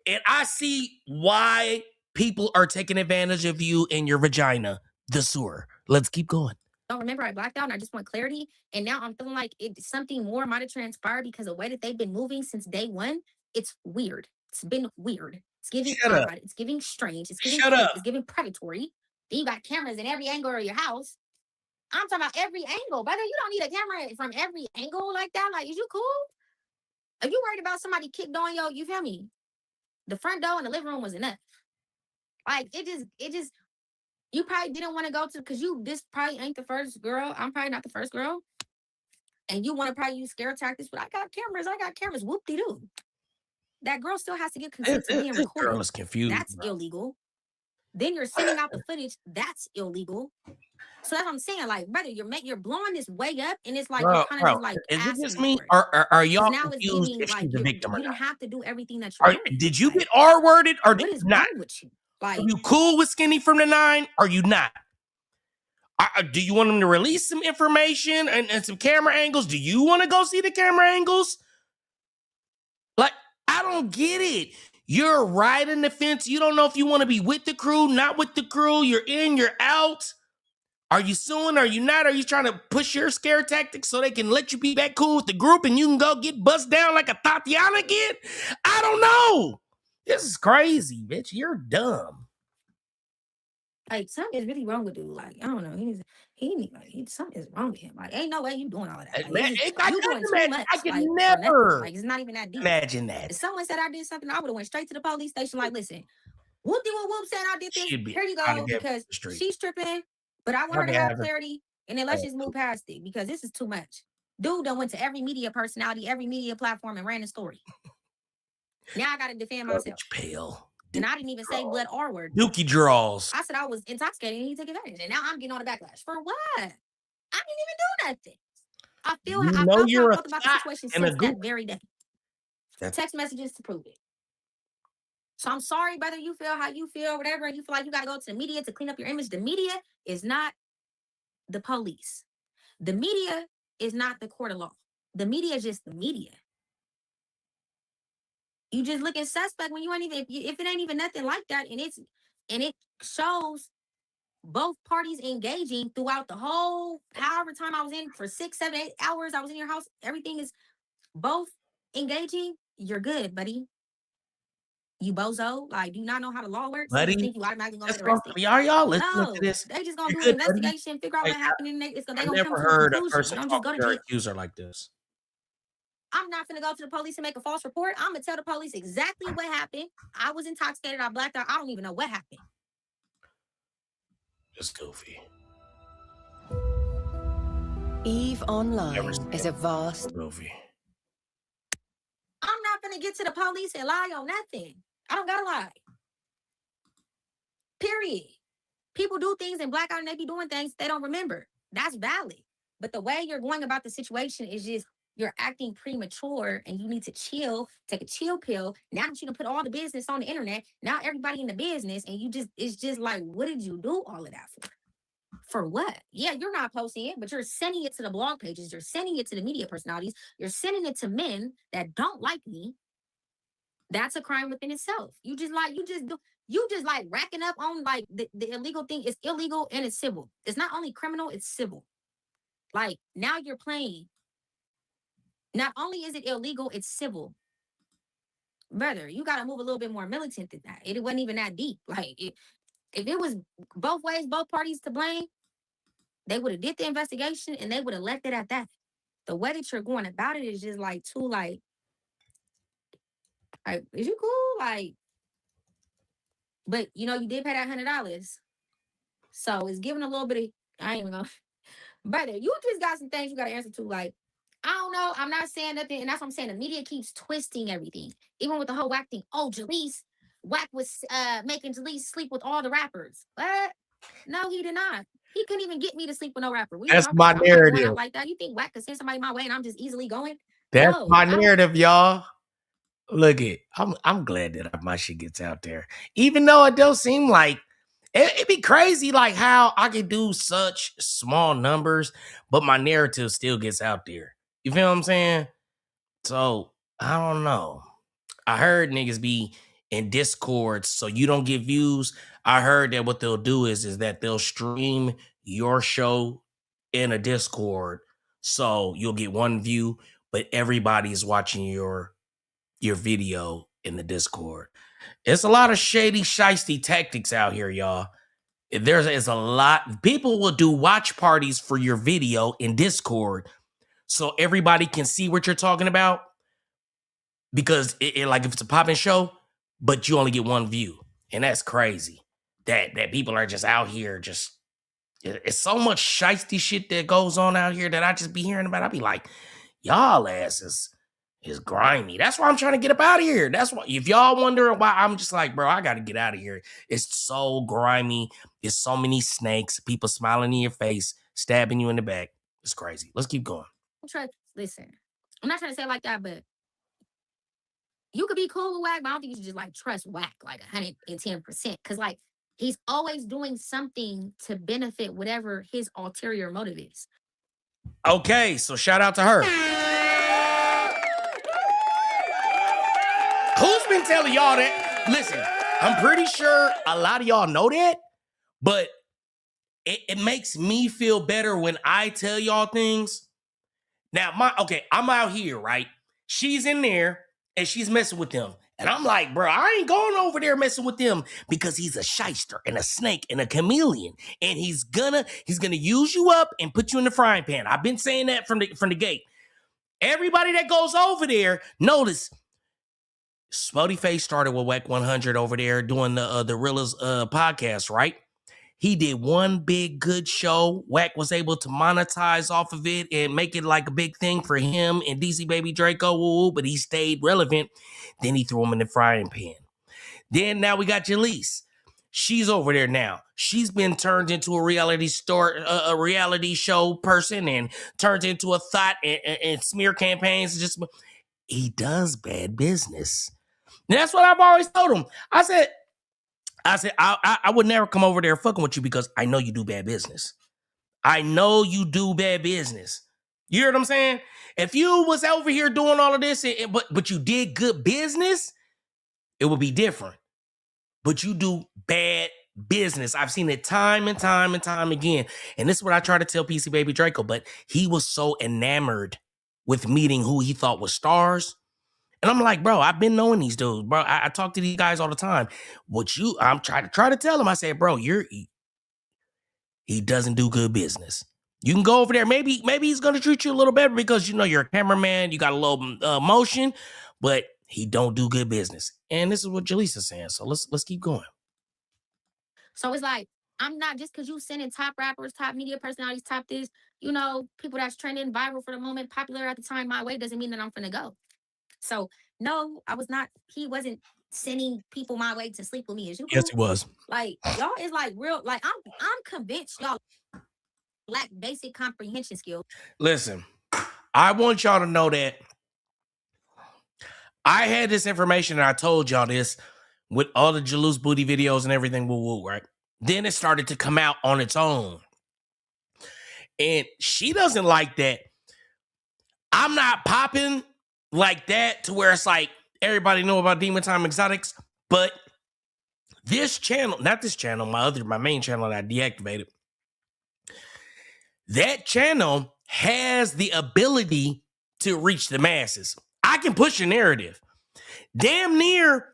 And I see why people are taking advantage of you in your vagina, the sewer. Let's keep going. Don't remember I blacked out and I just want clarity. And now I'm feeling like something more might have transpired because the way that they've been moving since day one, it's weird. It's been weird. It's giving odd. It's giving strange. It's giving It's giving predatory. Then you got cameras in every angle of your house. I'm talking about every angle, brother. You don't need a camera from every angle like that. Like, is you cool? If you worried about somebody kicked on you feel me? The front door and the living room was enough. Like, it just you probably didn't want to go to because this probably ain't the first girl. I'm probably not the first girl. And you want to probably use scare tactics, but I got cameras. Whoop-de-doo. That girl still has to give consent to being recorded. Girl is confused. That's illegal. Then you're sending out the footage. That's illegal. So that's what I'm saying. Like, brother, you're blowing this way up, and it's like you're kind of just like is it just asking me? for it. Are y'all now it's confused giving if like she's the victim or you not? didn't have to do everything that you're doing. Did you like, get R-worded or what did is you not? wrong with you? Like, Are you cool with Skinny from the 9? Or are you not? Do you want him to release some information and some camera angles? Do you want to go see the camera angles? Like, I don't get it. You're riding the fence. You don't know if you want to be with the crew, not with the crew. You're in, you're out. Are you suing? Are you not? Are you trying to push your scare tactics so they can let you be back cool with the group and you can go get bust down like a Tatiana again? I don't know. This is crazy, bitch. You're dumb. Like, something is really wrong with dude. Like, I don't know. Something is wrong with him. Like, ain't no way you doing all of that. Like, you doing too much. I can like, never like, it's not even that deep. imagine that. If someone said I did something, I would have went straight to the police station. Like, listen, whoop said I did this. Here you go, because she's tripping. But I want her to have clarity, and then let's just move past it because this is too much. Dude done went to every media personality, every media platform, and ran the story. Now I got to defend myself. Pale. And I didn't even say blood R word. Dookie draws. I said I was intoxicated and he took advantage. And now I'm getting all the backlash. For what? I didn't even do nothing. I felt how I felt about the situation since that very day. Text messages to prove it. So I'm sorry, brother, you feel how you feel, whatever, and you feel like you got to go to the media to clean up your image. The media is not the police. The media is not the court of law. The media is just the media. You just looking suspect when you ain't even, if it ain't even nothing like that, and it shows both parties engaging throughout the whole however time I was in for 6, 7, 8 hours. I was in your house. Everything is both engaging. You're good, buddy. You bozo. Like, do you not know how the law works? Buddy, you think you automatically gonna get arrested? Are y'all listening to this? They just gonna do an investigation, figure out what happened, and they gonna come to a conclusion. You don't just go to jail. Accuser like this. I'm not gonna go to the police and make a false report. I'm gonna tell the police exactly what happened. I was intoxicated. I blacked out. I don't even know what happened. It's goofy. EVE Online is a vast... Goofy. I'm not gonna get to the police and lie on nothing. I don't gotta lie. Period. People do things and black out and they be doing things they don't remember. That's valid. But the way you're going about the situation is just you're acting premature and you need to chill, take a chill pill. Now that you can put all the business on the internet, now everybody in the business, and it's just like, what did you do all of that for? For what? Yeah, you're not posting it, but you're sending it to the blog pages. You're sending it to the media personalities. You're sending it to men that don't like me. That's a crime within itself. You just like racking up on like the illegal thing. It's illegal and it's civil. It's not only criminal, it's civil. Like now you're playing. Not only is it illegal, it's civil. Brother, you got to move a little bit more militant than that. It wasn't even that deep. Like if it was both ways, both parties to blame, they would have did the investigation and they would have left it at that. The way that you're going about it is just like too like, is you cool? Like, but you know, you did pay that $100. So it's giving a little bit of, I ain't even gonna, brother, you just got some things you got to answer to. Like, I don't know. I'm not saying nothing. And that's what I'm saying. The media keeps twisting everything. Even with the whole Wack thing. Oh, Wack was making Jaleese sleep with all the rappers. What? No, he did not. He couldn't even get me to sleep with no rapper. That's my narrative. Like that. You think Wack could send somebody my way and I'm just easily going? That's my narrative, y'all. Look it. I'm glad that my shit gets out there. Even though it don't seem like it'd be crazy like how I could do such small numbers, but my narrative still gets out there. You feel what I'm saying? So I don't know. I heard niggas be in Discord, so you don't get views. I heard that what they'll do is that they'll stream your show in a Discord, so you'll get one view, but everybody is watching your video in the Discord. It's a lot of shady, shiesty tactics out here, y'all. There's a lot. People will do watch parties for your video in Discord so everybody can see what you're talking about. Because like if it's a popping show, but you only get one view. And that's crazy. That people are just out here just, it's so much shiesty shit that goes on out here that I just be hearing about. I be like, y'all asses is grimy. That's why I'm trying to get up out of here. That's why, if y'all wondering why I'm just like, bro, I got to get out of here. It's so grimy. There's so many snakes, people smiling in your face, stabbing you in the back. It's crazy. Let's keep going. Listen, I'm not trying to say it like that, but you could be cool with Wack, but I don't think you should just like trust Wack like 110%. Cause like he's always doing something to benefit whatever his ulterior motive is. Okay, so shout out to her. Who's been telling y'all that? Listen, I'm pretty sure a lot of y'all know that, but it makes me feel better when I tell y'all things. Now, I'm out here, right? She's in there and she's messing with them. And I'm like, bro, I ain't going over there messing with them because he's a shyster and a snake and a chameleon. And he's gonna use you up and put you in the frying pan. I've been saying that from the gate. Everybody that goes over there, notice, Smutty Face started with Wack 100 over there doing the Realers podcast, right? He did one big good show. Wack was able to monetize off of it and make it like a big thing for him and DC Baby Draco, but he stayed relevant. Then he threw him in the frying pan. Then now we got Jaleese. She's over there now. She's been turned into a reality show person and turned into a thought and smear campaigns. He does bad business. And that's what I've always told him. I said, I would never come over there fucking with you because I know you do bad business. I know you do bad business. You hear what I'm saying? If you was over here doing all of this, but you did good business, it would be different. But you do bad business. I've seen it time and time and time again. And this is what I try to tell PC Baby Draco, but he was so enamored with meeting who he thought was stars. And I'm like, bro, I've been knowing these dudes, bro. I talk to these guys all the time. I'm trying to tell him. I said, bro, he doesn't do good business. You can go over there. Maybe he's gonna treat you a little better because you know you're a cameraman. You got a little motion, but he don't do good business. And this is what Jaleese is saying. So let's keep going. So it's like, I'm not, just because you sending top rappers, top media personalities, top this, you know, people that's trending viral for the moment, popular at the time my way, doesn't mean that I'm finna go. So no, I was not, he wasn't sending people my way to sleep with me. Is you cool? Yes, he was. Like, y'all is like real, like I'm convinced y'all lack basic comprehension skills. Listen, I want y'all to know that I had this information and I told y'all this with all the Jaleese booty videos and everything, woo-woo, right? Then it started to come out on its own. And she doesn't like that. I'm not popping like that to where it's like everybody know about Demon Time Exotics, but this channel, not this channel, my main channel that I deactivated, that channel has the ability to reach the masses. I can push a narrative. Damn near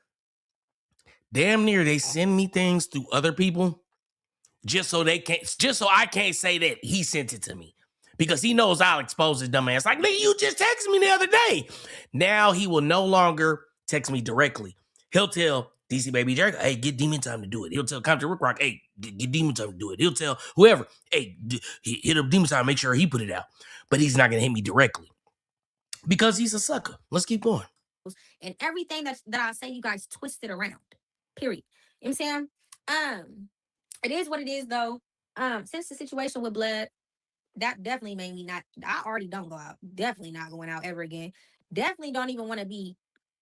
they send me things through other people just so I can't say that he sent it to me. Because he knows I'll expose his dumb ass. Like, nigga, you just texted me the other day. Now he will no longer text me directly. He'll tell DC Baby Jerk, hey, get Demon Time to do it. He'll tell Compton Rick Rock, hey, get Demon Time to do it. He'll tell whoever, hey, hit up Demon Time, make sure he put it out. But he's not going to hit me directly. Because he's a sucker. Let's keep going. And everything that I say, you guys twist it around. Period. You know what I'm saying? It is what it is, though. Since the situation with Blood, that definitely made me not. I already don't go out. Definitely not going out ever again. Definitely don't even want to be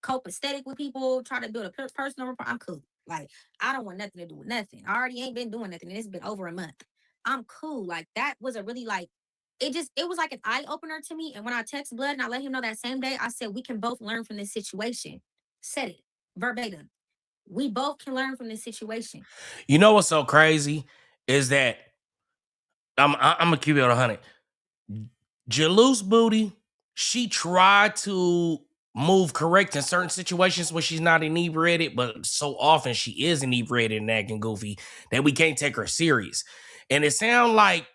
copacetic with people. Try to build a personal rapport. I'm cool. Like, I don't want nothing to do with nothing. I already ain't been doing nothing, and it's been over a month. I'm cool. Like, that was a really like. It was like an eye opener to me. And when I text Blood and I let him know that same day, I said we can both learn from this situation. Said it verbatim. We both can learn from this situation. You know what's so crazy is that I'm gonna keep it on 100. Jaleese Booty, she tried to move correct in certain situations where she's not inebriated, but so often she is inebriated and acting goofy that we can't take her serious. And it sounds like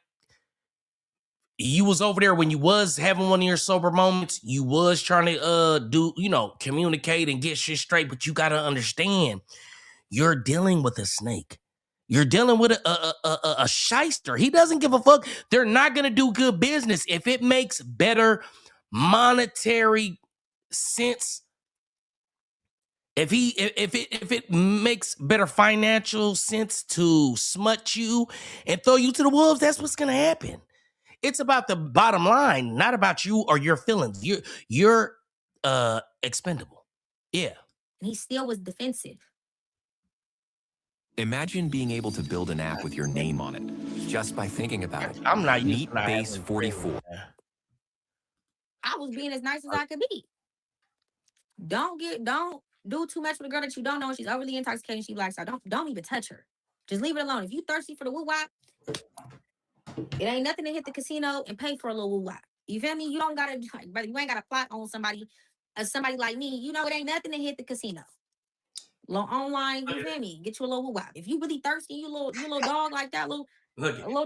you was over there when you was having one of your sober moments. You was trying to communicate and get shit straight, but you gotta understand, you're dealing with a snake. You're dealing with a shyster. He doesn't give a fuck. They're not gonna do good business if it makes better monetary sense. If it makes better financial sense to smut you and throw you to the wolves, that's what's gonna happen. It's about the bottom line, not about you or your feelings. You're expendable. Yeah. And he still was defensive. Imagine being able to build an app with your name on it, just by thinking about it. I'm not Meet Base 44. I was being as nice as I could be. Don't do too much with a girl that you don't know. She's overly intoxicated. She likes her. Don't even touch her. Just leave it alone. If you thirsty for the woo wop, it ain't nothing to hit the casino and pay for a little woo wop. You feel me? You don't gotta, brother. You ain't gotta plot on somebody like me. You know it ain't nothing to hit the casino. Little online, you feel me? Get you a little woo wop. If you really thirsty, you little dog like that, a little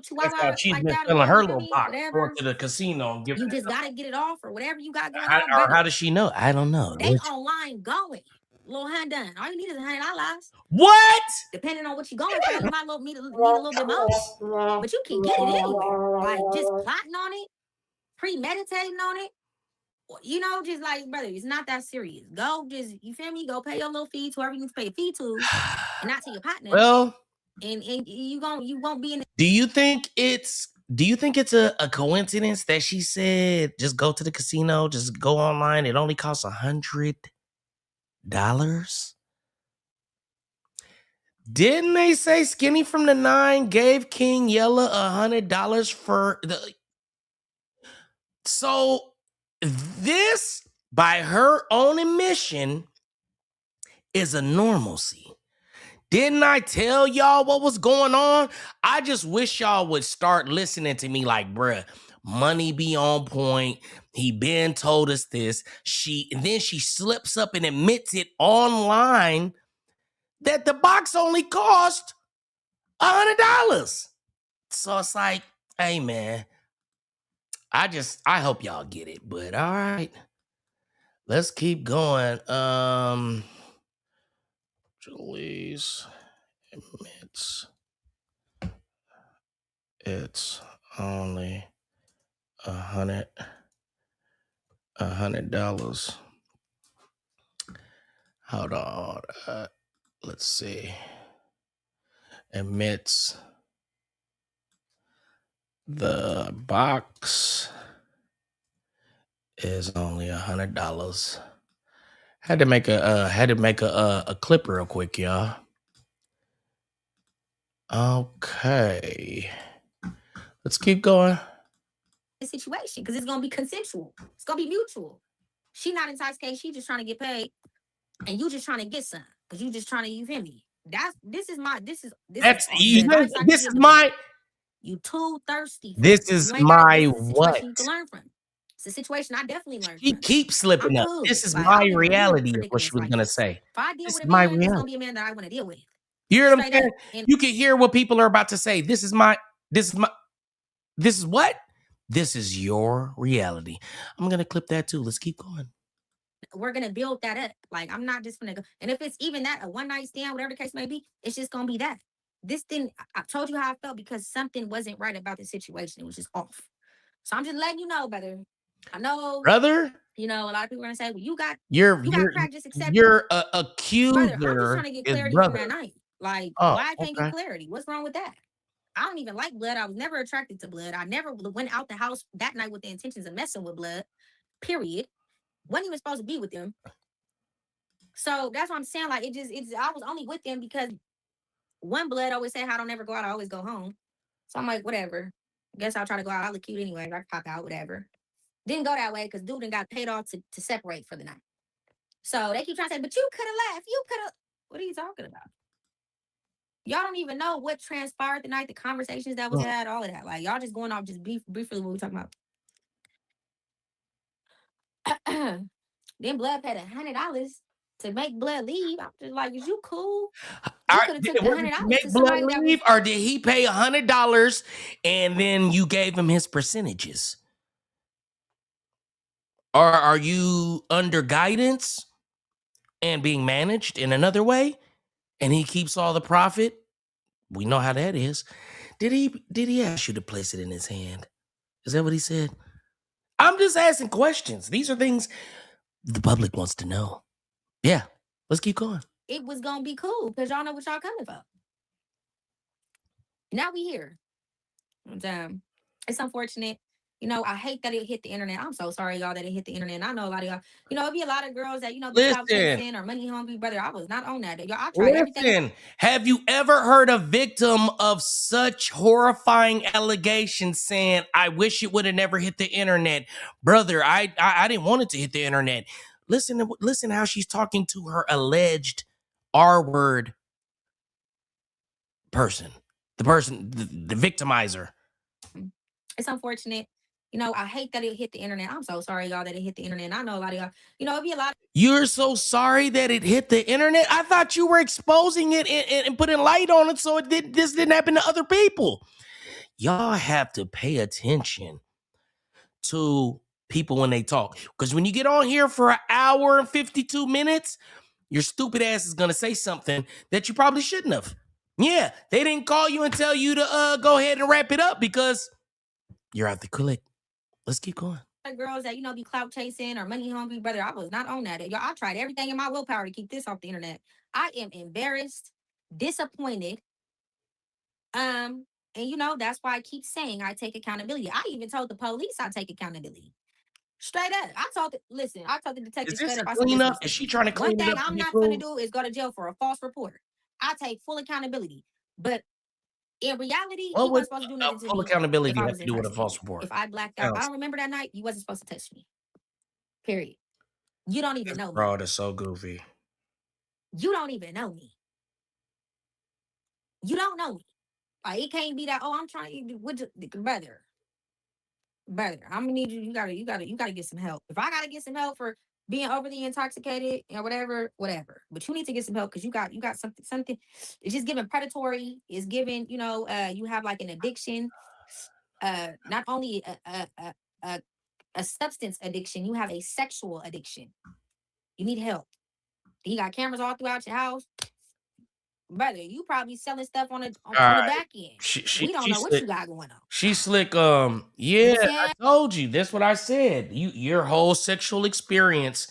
chihuahua she's like been that, selling her you feel little me? box, Whatever. going to the casino and giving. You just gotta get it off or whatever you got going on. Or how does she know? I don't know. They online going. Little hand done. All you need is $100. What? Depending on what you're going for, you might need a little bit more. But you can get it anywhere. Like, just plotting on it, premeditating on it. You know, just like, brother, it's not that serious. Go, just, you feel me? Go pay your little fee to whoever you need to pay a fee to, and not to your partner. Well, and you won't be in the. Do you think it's a coincidence that she said just go to the casino, just go online? It only costs $100. Didn't they say Skinny from the 9 gave King Yella $100 for the? So this, by her own admission, is a normalcy. Didn't I tell y'all what was going on? I just wish y'all would start listening to me like, bruh, money be on point. He been told us this. Then she slips up and admits it online that the box only cost $100. So it's like, hey man, I hope y'all get it, but all right. Let's keep going. Jaleese admits it's only $100. Hold on. Let's see. Admits the box is only $100. Had to make a clip real quick, y'all. Okay. Let's keep going. The situation, because it's gonna be consensual. It's gonna be mutual. She not intoxicated, she just trying to get paid, and you just trying to get some. Because you just trying to, you feel me? This is my you too thirsty. This is my what? You can learn from. It's a situation I definitely learned She from. keeps slipping up. Cool. This is like, my reality, is what she was gonna say. If I deal this with is a my man, reality. it's gonna be a man that I want to deal with. You hear what I'm saying? You can hear what people are about to say. This is what? This is your reality. I'm gonna clip that too. Let's keep going. We're gonna build that up. Like, I'm not just gonna go. And if it's even that, a one night stand, whatever the case may be, it's just gonna be that. This didn't. I told you how I felt because something wasn't right about the situation. It was just off. So I'm just letting you know, brother. I know, brother. You know, a lot of people are gonna say, "Well, you got practice accepting." You're accuser. Brother, I'm just trying to get clarity from that night. Like, why I can't get clarity? What's wrong with that? I don't even like blood. I was never attracted to blood. I never went out the house that night with the intentions of messing with blood. Period. Wasn't even supposed to be with them. So that's what I'm saying. Like, I was only with them because one blood always said, "I don't ever go out. I always go home." So I'm like, whatever. Guess I'll try to go out. I look cute anyway. I can pop out, whatever. Didn't go that way because dude got paid off to separate for the night. So they keep trying to say, "But you could have left. You could have." What are you talking about? Y'all don't even know what transpired the night, the conversations that was had, all of that. Like, y'all just going off just briefly what we talking about. Then blood paid $100 to make blood leave. I'm just like, is you cool? You could have took the $100 to somebody that was... Or did he pay $100 and then you gave him his percentages? Or are you under guidance and being managed in another way, and he keeps all the profit? We know how that is. Did he ask you to place it in his hand? Is that what he said? I'm just asking questions. These are things the public wants to know. Yeah, let's keep going. It was gonna be cool because y'all know what y'all coming for. Now we here. And, it's unfortunate. You know, I hate that it hit the internet. I'm so sorry, y'all, that it hit the internet. And I know a lot of y'all, you know, it'd be a lot of girls that, you know, be clout chasing or money hungry, brother. I was not on that. Y'all, I tried everything. Have you ever heard a victim of such horrifying allegations saying, "I wish it would have never hit the internet"? Brother, I didn't want it to hit the internet. Listen how she's talking to her alleged R-word person. The victimizer. It's unfortunate. You know, I hate that it hit the internet. I'm so sorry, y'all, that it hit the internet. And I know a lot of y'all, you know, it'd be a lot. You're so sorry that it hit the internet? I thought you were exposing it and putting light on it so this didn't happen to other people. Y'all have to pay attention to people when they talk. Because when you get on here for an hour and 52 minutes, your stupid ass is going to say something that you probably shouldn't have. Yeah, they didn't call you and tell you to go ahead and wrap it up because you're out the click. Let's keep going. Girls that, you know, be clout chasing or money hungry, brother. I was not on that. Y'all, I tried everything in my willpower to keep this off the internet. I am embarrassed, disappointed. And you know, that's why I keep saying I take accountability. I even told the police I take accountability. Straight up. I told the detective straight up. Is she trying to clean up? One thing I'm not going to do is go to jail for a false report. I take full accountability. But in reality, he wasn't supposed to do nothing to me. Full accountability have to do with a false report. If I blacked out, I don't remember that night. You wasn't supposed to touch me. Period. You don't even know me. Bro, that's so goofy. You don't even know me. You don't know me. Like, it can't be that, "Oh, I'm trying to with brother. I'm gonna need you. You gotta get some help. If I gotta get some help for being overly intoxicated and whatever. But you need to get some help because you got something. It's just giving predatory. It's giving, you know, you have like an addiction. Not only a substance addiction. You have a sexual addiction. You need help. You got cameras all throughout your house. Brother, you probably selling stuff on the back end. We don't know what you got going on. She slick. Yeah, I told you. That's what I said. Your whole sexual experience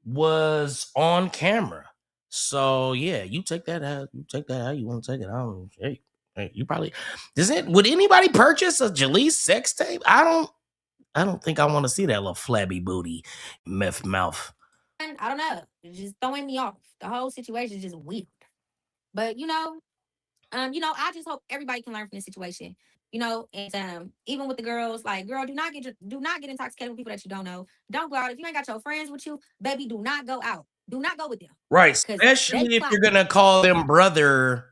was on camera. So yeah, you take that out. You take that out. You want to take it out? Hey, you probably would anybody purchase a Jaleese sex tape? I don't think I want to see that little flabby booty, meth mouth. And I don't know. It's just throwing me off. The whole situation is just weird. But I just hope everybody can learn from this situation. And even with the girls, like, girl, do not get intoxicated with people that you don't know. Don't go out if you ain't got your friends with you, baby. Do not go out. Do not go with them. Right, especially if you're gonna call them brother.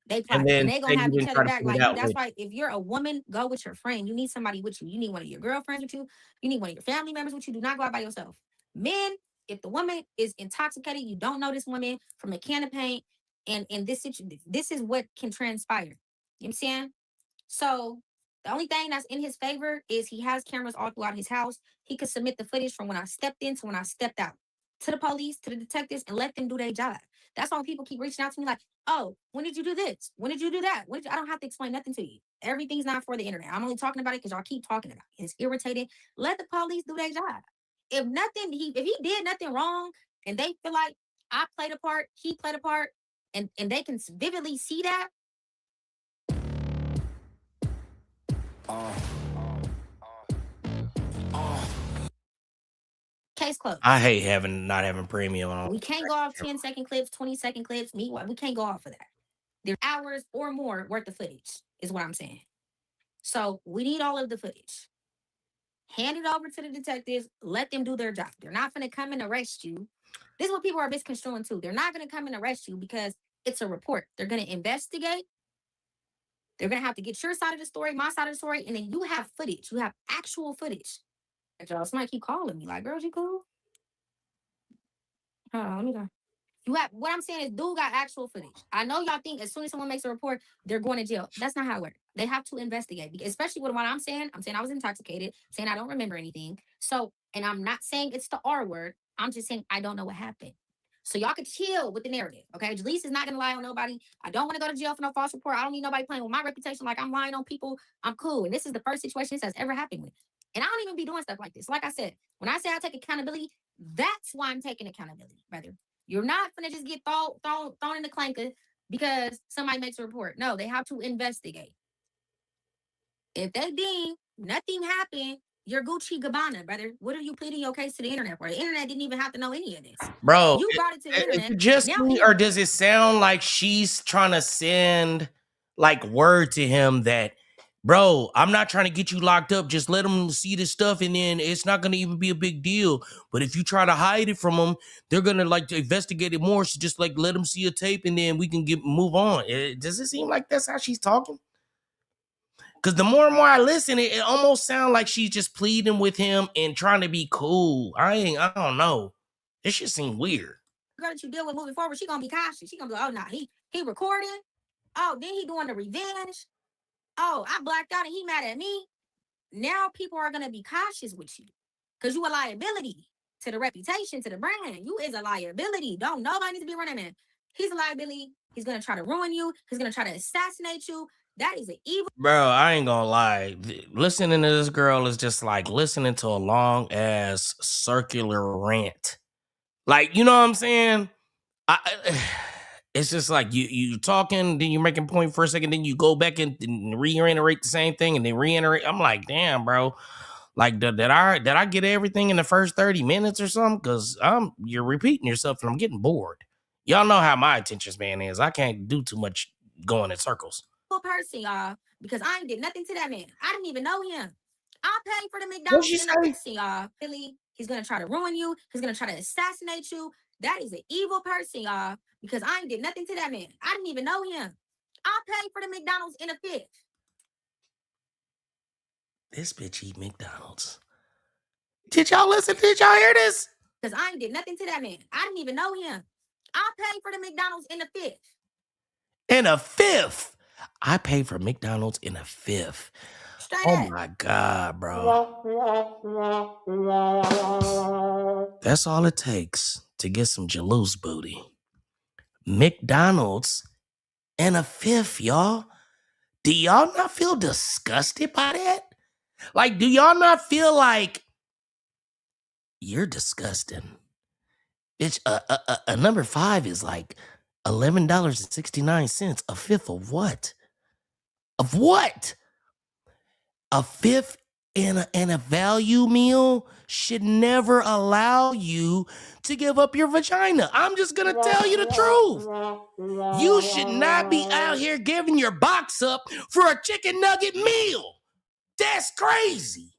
They plot, and they gonna have each other back. Like, that's why if you're a woman, go with your friend. You need somebody with you. You need one of your girlfriends with you. You need one of your family members with you. Do not go out by yourself. Men, if the woman is intoxicated, you don't know this woman from a can of paint, and in this situation, this is what can transpire. You know what I'm saying? So the only thing that's in his favor is he has cameras all throughout his house. He could submit the footage from when I stepped in to when I stepped out to the police, to the detectives, and let them do their job. That's why people keep reaching out to me like, oh, when did you do this? When did you do that? I don't have to explain nothing to you. Everything's not for the internet. I'm only talking about it because y'all keep talking about it. It's irritating. Let the police do their job. If he did nothing wrong and they feel like I played a part, he played a part, and they can vividly see that. Case closed. I hate not having premium on. We can't go off 10-second clips, 20-second clips. Meanwhile, we can't go off of that. There's hours or more worth of footage, is what I'm saying. So we need all of the footage. Hand it over to the detectives. Let them do their job. They're not going to come and arrest you. This is what people are misconstruing too. They're not going to come and arrest you because it's a report. They're going to investigate. They're going to have to get your side of the story, my side of the story, and then you have footage. You have actual footage. Y'all, somebody keep calling me like, girls, you cool? Hold on, let me go. What I'm saying is, dude got actual footage. I know y'all think as soon as someone makes a report, they're going to jail. That's not how it works. They have to investigate, especially with what I'm saying. I'm saying I was intoxicated, saying I don't remember anything. So, and I'm not saying it's the R word. I'm just saying I don't know what happened. So y'all can chill with the narrative, okay? Jaleese is not going to lie on nobody. I don't want to go to jail for no false report. I don't need nobody playing with my reputation like I'm lying on people. I'm cool. And this is the first situation this has ever happened with. And I don't even be doing stuff like this. Like I said, when I say I take accountability, that's why I'm taking accountability, brother. You're not going to just get thrown in the clanker because somebody makes a report. No, they have to investigate. If they deem nothing happened, you're Gucci Gabbana, brother. What are you pleading your case to the internet for? The internet didn't even have to know any of this. Bro, you brought it to the internet. Is it just me, or does it sound like she's trying to send like word to him that, bro, I'm not trying to get you locked up. Just let them see this stuff, and then it's not going to even be a big deal. But if you try to hide it from them, they're going to like investigate it more. So just like let them see a tape, and then we can move on. Does it seem like that's how she's talking? Because the more and more I listen, it almost sounds like she's just pleading with him and trying to be cool. I don't know. This shit seems weird. Girl that you deal with moving forward, she gonna be cautious. She gonna be like, oh, nah, he recording. Oh, then he doing the revenge. Oh, I blacked out and he mad at me. Now people are gonna be cautious with you because you a liability to the reputation, to the brand. You is a liability. Don't nobody needs to be running, man. He's a liability. He's gonna try to ruin you. He's gonna try to assassinate you. That is an evil. Bro, I ain't gonna lie. Listening to this girl is just like listening to a long ass circular rant. Like, you know what I'm saying? It's just like you talking, then you're making a point for a second, then you go back and reiterate the same thing, and then reiterate. I'm like, damn, bro. Like, did I get everything in the first 30 minutes or something? Because you're repeating yourself, and I'm getting bored. Y'all know how my attention span is. I can't do too much going in circles. Person, y'all, because I ain't did nothing to that man. I didn't even know him. I paid for the McDonald's in the person, y'all. Really, he's gonna try to ruin you. He's gonna try to assassinate you. That is an evil person, y'all, because I ain't did nothing to that man. I didn't even know him. I paid for the McDonald's in a fifth. This bitch eat McDonald's. Did y'all listen? Did y'all hear this? Because I ain't did nothing to that man. I didn't even know him. I paid for the McDonald's in a fifth. In a fifth. I paid for McDonald's in a fifth. Straight Oh up. my God, bro. That's all it takes to get some Jaleese booty. McDonald's and a fifth, y'all. Do y'all not feel disgusted by that? Like, do y'all not feel like you're disgusting? Bitch, a number 5 is like $11.69. A fifth of what? Of what? A fifth and a value meal should never allow you to give up your vagina. I'm just gonna tell you the truth. You should not be out here giving your box up for a chicken nugget meal. That's crazy.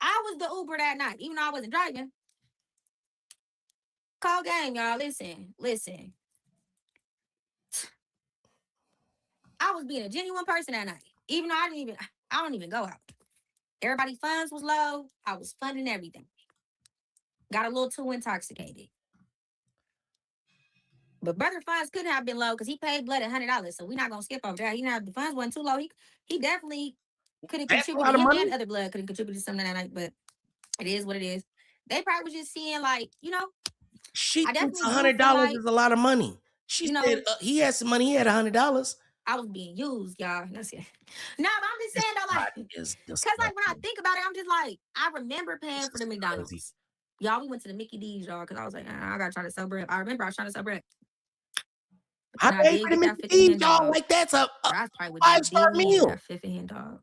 I was the Uber that night, even though I wasn't driving. Call game, y'all. Listen. I was being a genuine person that night, even though I don't even go out. Everybody's funds was low. I was funding everything. Got a little too intoxicated. But brother funds couldn't have been low because he paid blood $100. So we're not gonna skip over that. The funds wasn't too low. He definitely could have That's a contributed. lot of Him money. and other blood could have contributed something that night, but it is what it is. They probably was just seeing like, She I thinks definitely $100 is a lot of money. She said he had some money. He had $100. I was being used, y'all. That's it. No, but I'm just saying though, like, Is because like when I think about it, I'm just like, I remember paying for the McDonald's. crazy. Y'all, we went to the Mickey D's, y'all, because I was like, I gotta try to sober up. I remember I was trying to sober up. I And I paid did for the get that Mickey 50 D's, hand y'all. dog. Like that's a That's probably what 5-star did me in, meal. that 50 hand dog.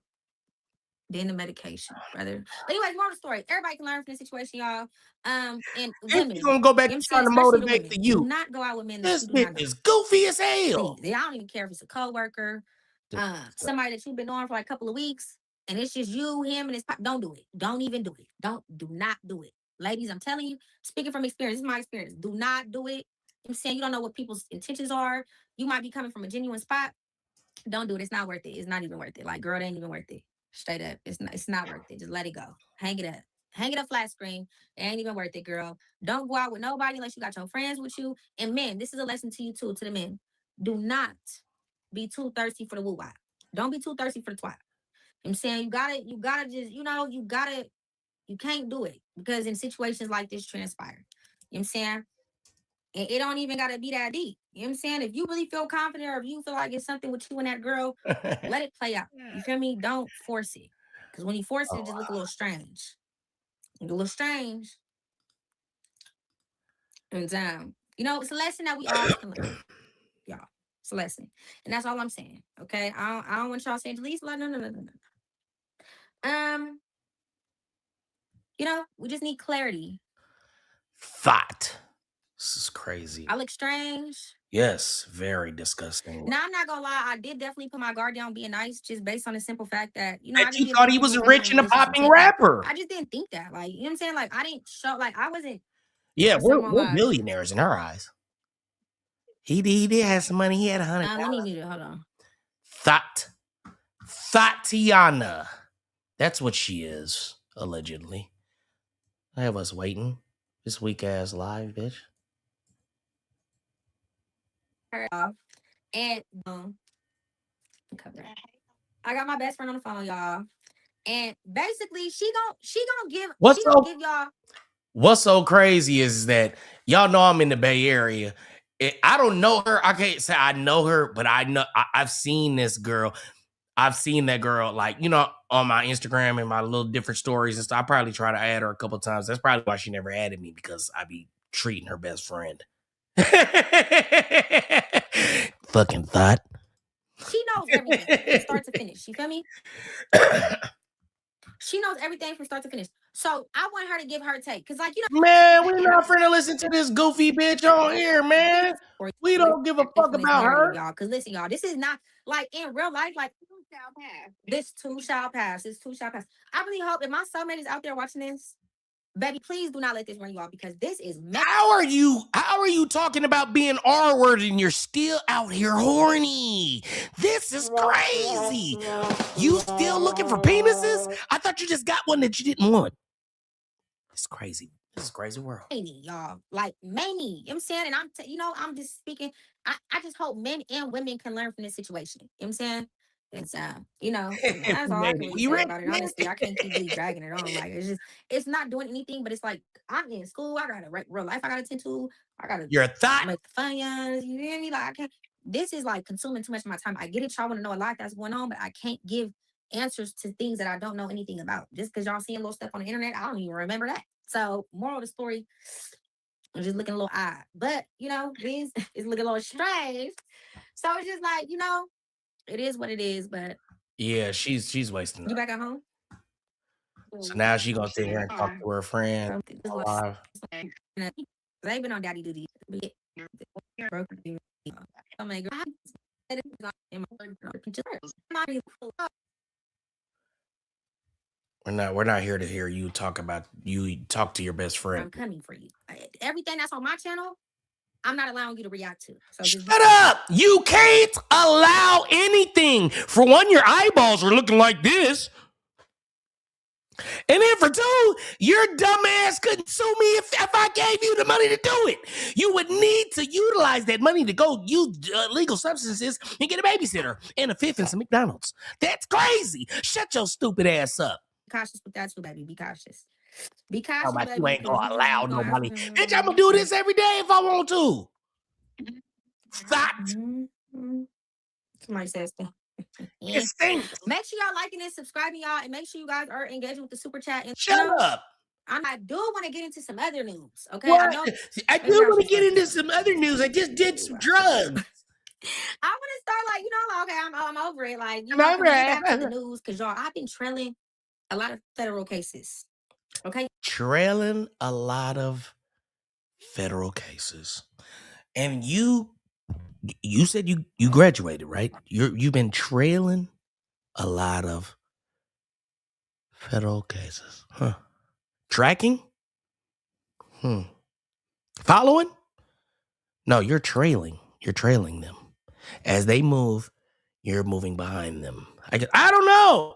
Then the medication, brother. But anyways, more of the story. Everybody can learn from this situation, y'all. And If women, you're gonna go back you know to trying to especially the motivate women, the do youth, not go out with men that this you do bitch not know. is goofy as Please, hell. I don't even care if it's a coworker, somebody that you've been on for like a couple of weeks, and it's just you, him, and his pop. Don't do it. Don't even do it. Do not do it. Ladies, I'm telling you, speaking from experience, this is my experience. Do not do it. I'm saying you don't know what people's intentions are. You might be coming from a genuine spot. Don't do it. It's not worth it. It's not even worth it. Like, girl, it ain't even worth it. Straight up. It's not worth it. Just let it go. Hang it up. Hang it up flat screen. It ain't even worth it, girl. Don't go out with nobody unless you got your friends with you. And men, this is a lesson to you too, to the men. Do not be too thirsty for the woo wop. Don't be too thirsty for the twat. I'm saying you gotta just, you can't do it because in situations like this transpire. You know what I'm saying? And it don't even gotta be that deep. You know what I'm saying? If you really feel confident or if you feel like it's something with you and that girl, let it play out. You feel me? Don't force it. Because when you force it, it just look a little strange. Look a little strange. And it's a lesson that we all can learn. Y'all. It's a lesson. And that's all I'm saying. Okay. I don't want y'all saying Jaleese. No. We just need clarity. Thought. This is crazy. I look strange. Yes, very disgusting. Now, I'm not gonna lie, I did definitely put my guard down being nice, just based on the simple fact that, I just thought he was a rich and a popping rapper. I just didn't think that. Like, you know what I'm saying? Like, I didn't show, like, I wasn't. Yeah, we're billionaires in our eyes. He did have some money. He had $100. Let me need it. Hold on. Tatiana. That's what she is, allegedly. I have us waiting. This weak ass live, bitch. And I got my best friend on the phone, y'all. And basically, she gonna give y'all. What's so crazy is that y'all know I'm in the Bay Area. I don't know her. I can't say I know her, but I know I've seen this girl. I've seen that girl, like, on my Instagram and my little different stories and stuff. I probably try to add her a couple times. That's probably why she never added me, because I be treating her best friend. Fucking thought. She knows everything from start to finish. You feel me? She knows everything from start to finish. So I want her to give her take. Because, like, man, we're not finna listen to this goofy bitch on here, man. We don't give a fuck about her. Y'all. Because listen, y'all, this is not, like, in real life, like, this too shall pass. I really hope if my soulmate is out there watching this, baby, please do not let this run you off, because this is messy. How are you talking about being R-word and you're still out here horny? This is crazy. You still looking for penises? I thought you just got one that you didn't want. It's crazy. This is a crazy world. Many, y'all. Like, many. You know what I'm saying? And I'm just speaking. I just hope men and women can learn from this situation. You know what I'm saying? It's you know, that's all I can really say about it. Honestly, I can't keep really dragging it on. Like it's not doing anything. But it's like I'm in school. I got a real life I got to attend to. I got to Your thought. make the fun. You hear me? Like I can't. This is like consuming too much of my time. I get it. Y'all want to know a lot that's going on, but I can't give answers to things that I don't know anything about. Just because y'all seeing little stuff on the internet, I don't even remember that. So, moral of the story, I'm just looking a little odd. But, you know, this is looking a little strange. So it's just like, you know, it is what it is. But yeah, she's wasting. You back at home? So now she gonna sit here and talk to her friend. Live. They been on daddy duty. Oh my God. We're not here to hear you talk to your best friend. I'm coming for you. Everything that's on my channel, I'm not allowing you to react to. So shut up! You can't allow anything. For one, your eyeballs are looking like this. And then for two, your dumb ass couldn't sue me if I gave you the money to do it. You would need to utilize that money to go use illegal substances and get a babysitter and a fifth and some McDonald's. That's crazy. Shut your stupid ass up. Be cautious with that too, baby. Be cautious. Be cautious, baby. You ain't gonna allow nobody. Bitch, I'm gonna do this every day if I want to. Stop. Somebody says that. It stinks. Make sure y'all liking and subscribing, y'all, and make sure you guys are engaging with the super chat. And shut up. I do want to get into some other news. Okay, what? I do want to get into some other news. I just did some drugs. I want to start like, you know, like, okay, I'm over it. Like, you know, back to the news because y'all, I've been trailing a lot of federal cases. Okay, trailing a lot of federal cases, and you said you graduated, right? You've been trailing a lot of federal cases, huh? Tracking, following? No, you're trailing. You're trailing them as they move. You're moving behind them. I don't know.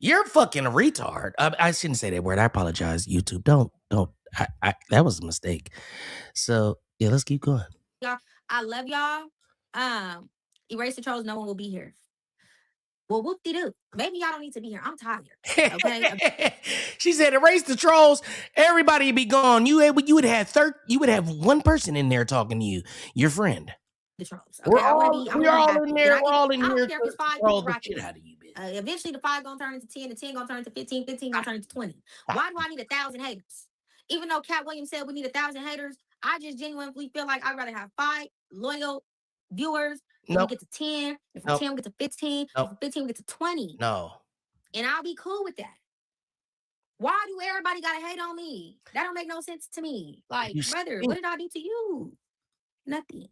You're fucking a retard. I shouldn't say that word. I apologize, YouTube. Don't. That was a mistake. So yeah, let's keep going. Y'all, I love y'all. Erase the trolls. No one will be here. Well, whoop-de-doo. Maybe y'all don't need to be here. I'm tired. Okay. She said, erase the trolls. Everybody would be gone. You would have one person in there talking to you, your friend. The trolls. Okay, we're all in there. We're all in here. I don't care if it's 5 people rocking. Shit out of you, bitch. Eventually, the 5 gonna turn into 10. The 10 gonna turn into 15. 15 gonna turn into 20. Why do I need 1,000 haters? Even though Cat Williams said we need 1,000 haters, I just genuinely feel like I'd rather have 5 loyal viewers. Then we get to 10. If from 10 we get to 15. If from 15 we get to 20. No. And I'll be cool with that. Why do everybody gotta hate on me? That don't make no sense to me. Like, brother, what did I do to you? Nothing.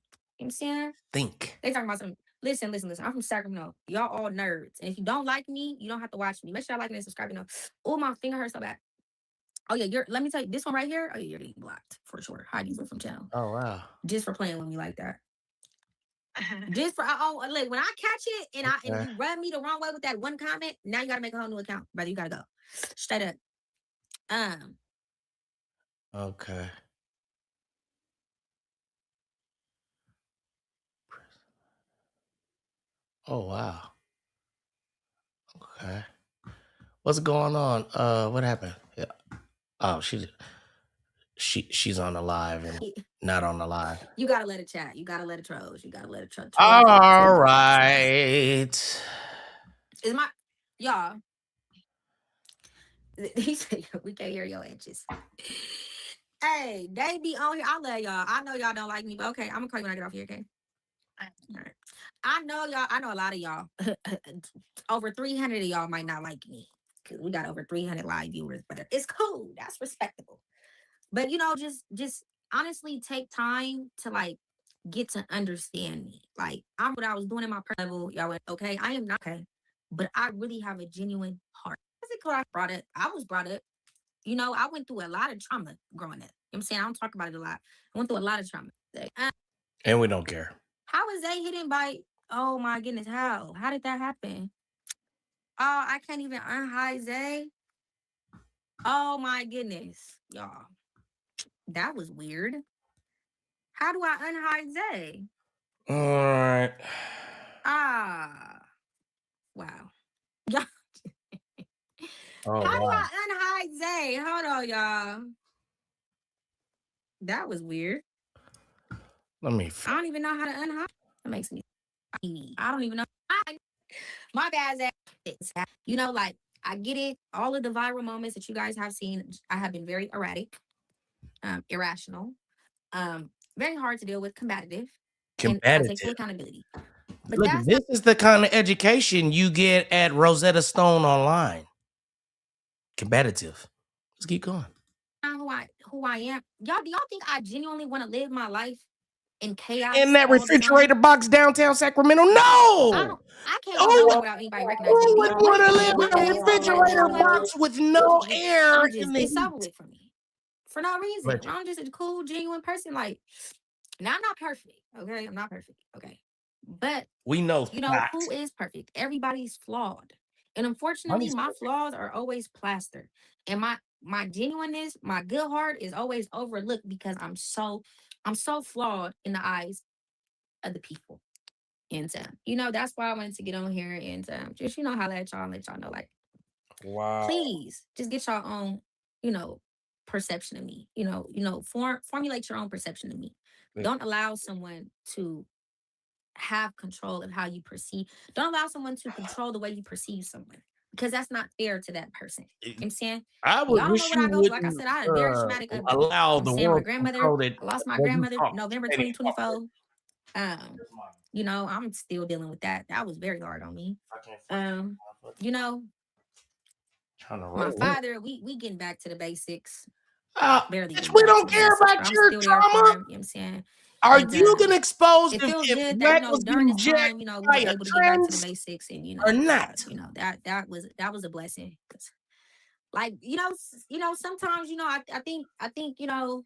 You know what I'm saying? Think. They talking about something. Listen. I'm from Sacramento. Y'all all nerds. And if you don't like me, you don't have to watch me. Make sure y'all like and subscribe. Oh, my finger hurts so bad. Oh, yeah. Let me tell you, this one right here. Oh, yeah, you're getting blocked for sure. Hide you from channel. Oh, wow. Just for playing with me like that. Just for, look, when I catch it and you rub me the wrong way with that one comment, now you got to make a whole new account. Brother, you got to go. Straight up. Okay. Oh, wow. Okay. What's going on? What happened? Yeah. Oh, she's on the live and not on the live. You gotta let it chat. You gotta let it trolls. You gotta let it trolls. All right. Is my y'all? He said we can't hear your edges. Hey, they be on here. I love y'all. I know y'all don't like me, but okay, I'm gonna call you when I get off here, okay? All right. I know y'all. I know a lot of y'all. Over 300 of y'all might not like me because we got over 300 live viewers, but it's cool. That's respectable. But you know, just honestly take time to like get to understand me. Like I'm what I was doing in my personal level. Y'all went, okay, I am not okay, but I really have a genuine heart. I was brought up. You know, I went through a lot of trauma growing up. You know what I'm saying? I don't talk about it a lot. I went through a lot of trauma. And we don't care. How is they hidden by, oh my goodness, how? How did that happen? Oh, I can't even unhide Zay. Oh my goodness, y'all. That was weird. How do I unhide Zay? All right. Ah. Wow. Oh, How do wow. I unhide Zay? Hold on, y'all. That was weird. Let me. I don't even know how to unhide. That makes me. I don't even know. My bad, Zay. You know, like I get it. All of the viral moments that you guys have seen, I have been very erratic, irrational, very hard to deal with, combative, and I take full Competitive. accountability. But Look, that's this is the kind of education you get at Rosetta Stone online. Competitive. Let's keep going. not who I am. Y'all, do y'all think I genuinely want to live my life in chaos In that all the time? refrigerator box downtown Sacramento? No. I can't go nowhere without anybody recognizing Who me. would want to live One in a day, refrigerator box with no air in the it's heat? over with for me. For no reason. I'm just a cool, genuine person. Like, now I'm not perfect. Okay. I'm not perfect. Okay. But we know, you know, who is perfect? Everybody's flawed. And unfortunately, my flaws are always plastered. And my genuineness, my good heart is always overlooked because I'm so flawed in the eyes of the people. And you know, that's why I wanted to get on here and just, you know, holler at y'all and let y'all know, like, wow, please just get your own, you know, perception of me. Formulate your own perception of me. Don't allow someone to have control of how you perceive. Don't allow someone to control the way you perceive someone because that's not fair to that person. You know what I'm saying? I would Y'all wish know what you I go through. Like I wouldn't said, I had a very traumatic upbringing. allow I'm the saying my world to grandmother, control it. I lost my when you grandmother talk. November 2024. You know, I'm still dealing with that. That was very hard on me. You know, my father, we getting back to the basics. Barely Bitch, getting we back don't to the care basics, about but I'm your still there for trauma. him. You know what I'm saying? Are And, you gonna expose it if feels good that, Wack you know, was during getting this jacked time, you know, we by were a able to get back to the trans basics, and or not? you know, that was a blessing. Like, you know, sometimes, you know, I think, you know,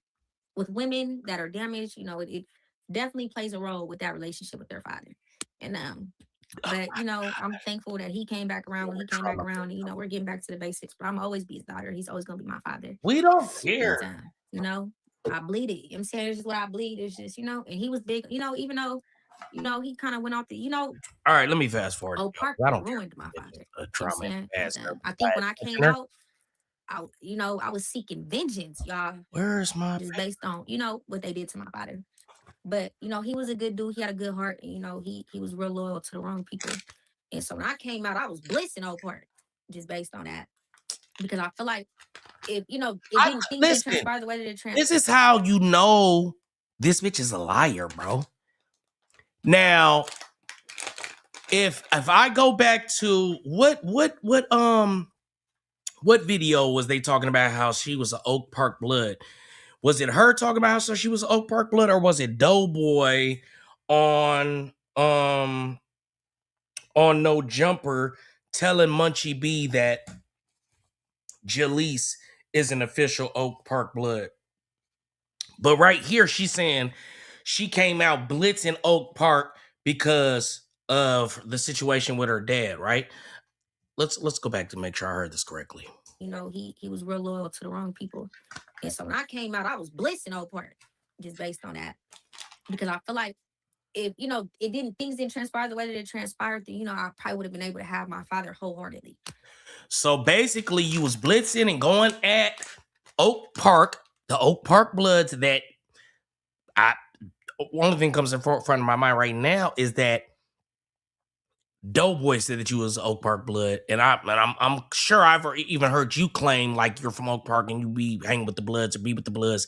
with women that are damaged, you know, it definitely plays a role with that relationship with their father. And but you know, I'm thankful that he came back around when he came back around, and you know, we're getting back to the basics. But I'm always be his daughter. He's always gonna be my father. We don't care. And you know, I bleed it. You know what I'm saying? It's just what I bleed. It's just, you know, and he was big, you know, even though, you know, he kind of went off the, you know. All right, let me fast forward. Oak Park I don't ruined my father. care. A You know what trauma I'm saying? past. I think when I came out, you know, I was seeking vengeance, y'all. Where's my just based on, you know, what they did to my father. But you know, he was a good dude. He had a good heart, and you know, he was real loyal to the wrong people. And so when I came out, I was blissing Oak Park, just based on that, because I feel like if you know, things didn't transpire the way that it transpired. This is how you know this bitch is a liar, bro. Now, if I go back to what video was they talking about how she was an Oak Park blood? Was it her talking about how she was Oak Park blood, or was it Doughboy on No Jumper telling Munchie B that Jaleese is an official Oak Park blood? But right here, she's saying she came out blitzing Oak Park because of the situation with her dad, right? Let's go back to make sure I heard this correctly. You know, he was real loyal to the wrong people. And so when I came out, I was blissing Oak Park, just based on that. Because I feel like if, you know, things didn't transpire the way that it transpired, then, you know, I probably would have been able to have my father wholeheartedly. So basically, you was blitzing and going at Oak Park, the Oak Park Bloods. That one thing comes in front of my mind right now is that Doughboy said that you was Oak Park blood, and I'm sure I've even heard you claim like you're from Oak Park and you be hanging with the Bloods or be with the Bloods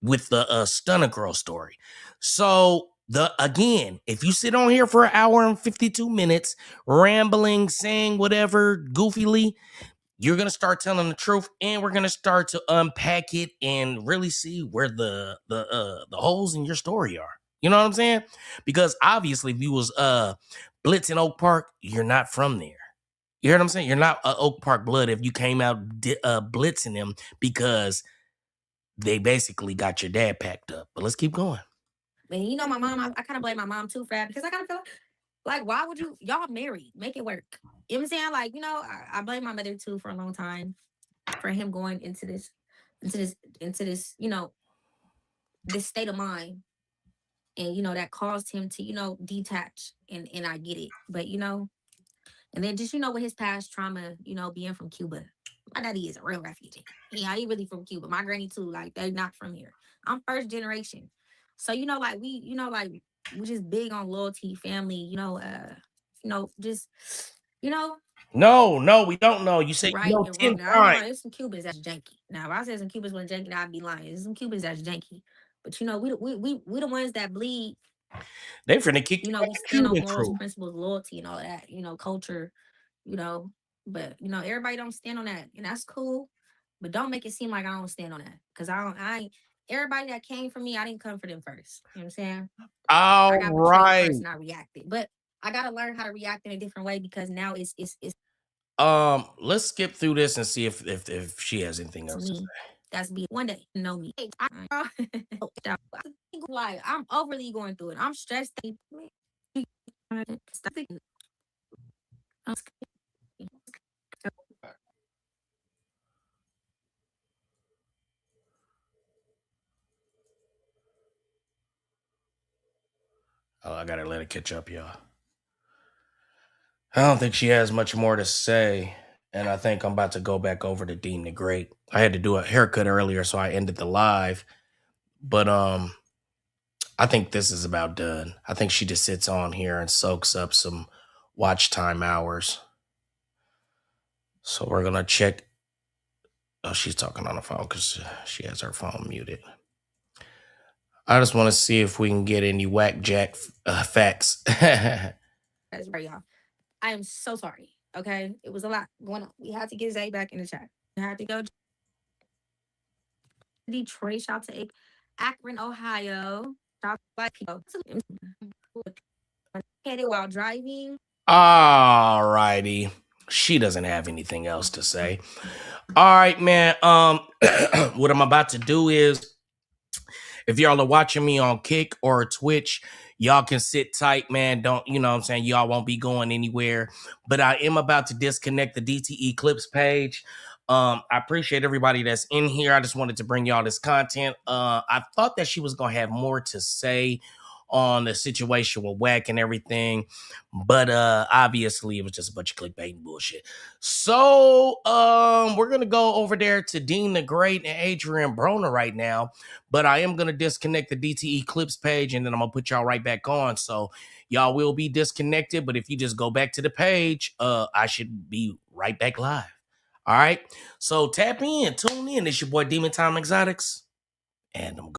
with the Stunner Girl story. So again, if you sit on here for an hour and 52 minutes, rambling, saying whatever goofily, you're gonna start telling the truth, and we're gonna start to unpack it and really see where the holes in your story are. You know what I'm saying? Because obviously, if you was blitzing Oak Park, you're not from there. You heard what I'm saying? You're not Oak Park blood if you came out blitzing them because they basically got your dad packed up. But let's keep going. And you know, my mom, I kind of blame my mom too for that, because I kind of feel like, why would y'all married? Make it work. You know what I'm saying? Like, you know, I blame my mother too for a long time for him going into this, you know, this state of mind. And, you know, that caused him to, you know, detach. And I get it. But, you know, and then just, you know, with his past trauma, you know, being from Cuba, My daddy is a real refugee. Yeah, he really from Cuba. My granny too. Like they not from here. I'm first generation. So like we just big on loyalty, family. Just No, we don't know. You say right you know and 10 wrong. Now I know times. there's some Cubans that's janky. Now if I said some Cubans wasn't janky, I'd be lying. There's some Cubans that's janky. But we the ones that bleed. They finna kick you out We the stand on Cuban morals, crew. principles, loyalty, and all that. Culture. But everybody don't stand on that, and that's cool. But don't make it seem like I don't stand on that, because I ain't. Everybody that came for me, I didn't come for them first. You know what I'm saying? I All got betrayed right. first, and I reacted. But I gotta learn how to react in a different way, because now it's Let's skip through this and see if she has anything else to say. me. That's be one day know me. Like I'm overly going through it. I'm stressed. Oh, I gotta let it catch up, y'all. I don't think she has much more to say. And I think I'm about to go back over to Dean the Great. I had to do a haircut earlier, so I ended the live. But I think this is about done. I think she just sits on here and soaks up some watch time hours. So we're gonna check. Oh, she's talking on the phone because she has her phone muted. I just want to see if we can get any whack jack facts. That's right, y'all. I am so sorry. Okay, it was a lot going on. We had to get Zay back in the chat. We had to go to Detroit. Shout to Akron, Ohio. Shout to people. While driving. All righty. She doesn't have anything else to say. All right, man. What I'm about to do is, if y'all are watching me on Kick or Twitch, y'all can sit tight, man. Don't, you know what I'm saying? Y'all won't be going anywhere. But I am about to disconnect the DTE Clips page. I appreciate everybody that's in here. I just wanted to bring y'all this content. I thought that she was going to have more to say on the situation with Wack and everything. But obviously it was just a bunch of clickbait and bullshit. So we're gonna go over there to Dean the Great and Adrian Broner right now. But I am gonna disconnect the DTE Clips page and then I'm gonna put y'all right back on. So y'all will be disconnected, but if you just go back to the page, I should be right back live. All right. So tap in, tune in. It's your boy Demon Time Exotics. And I'm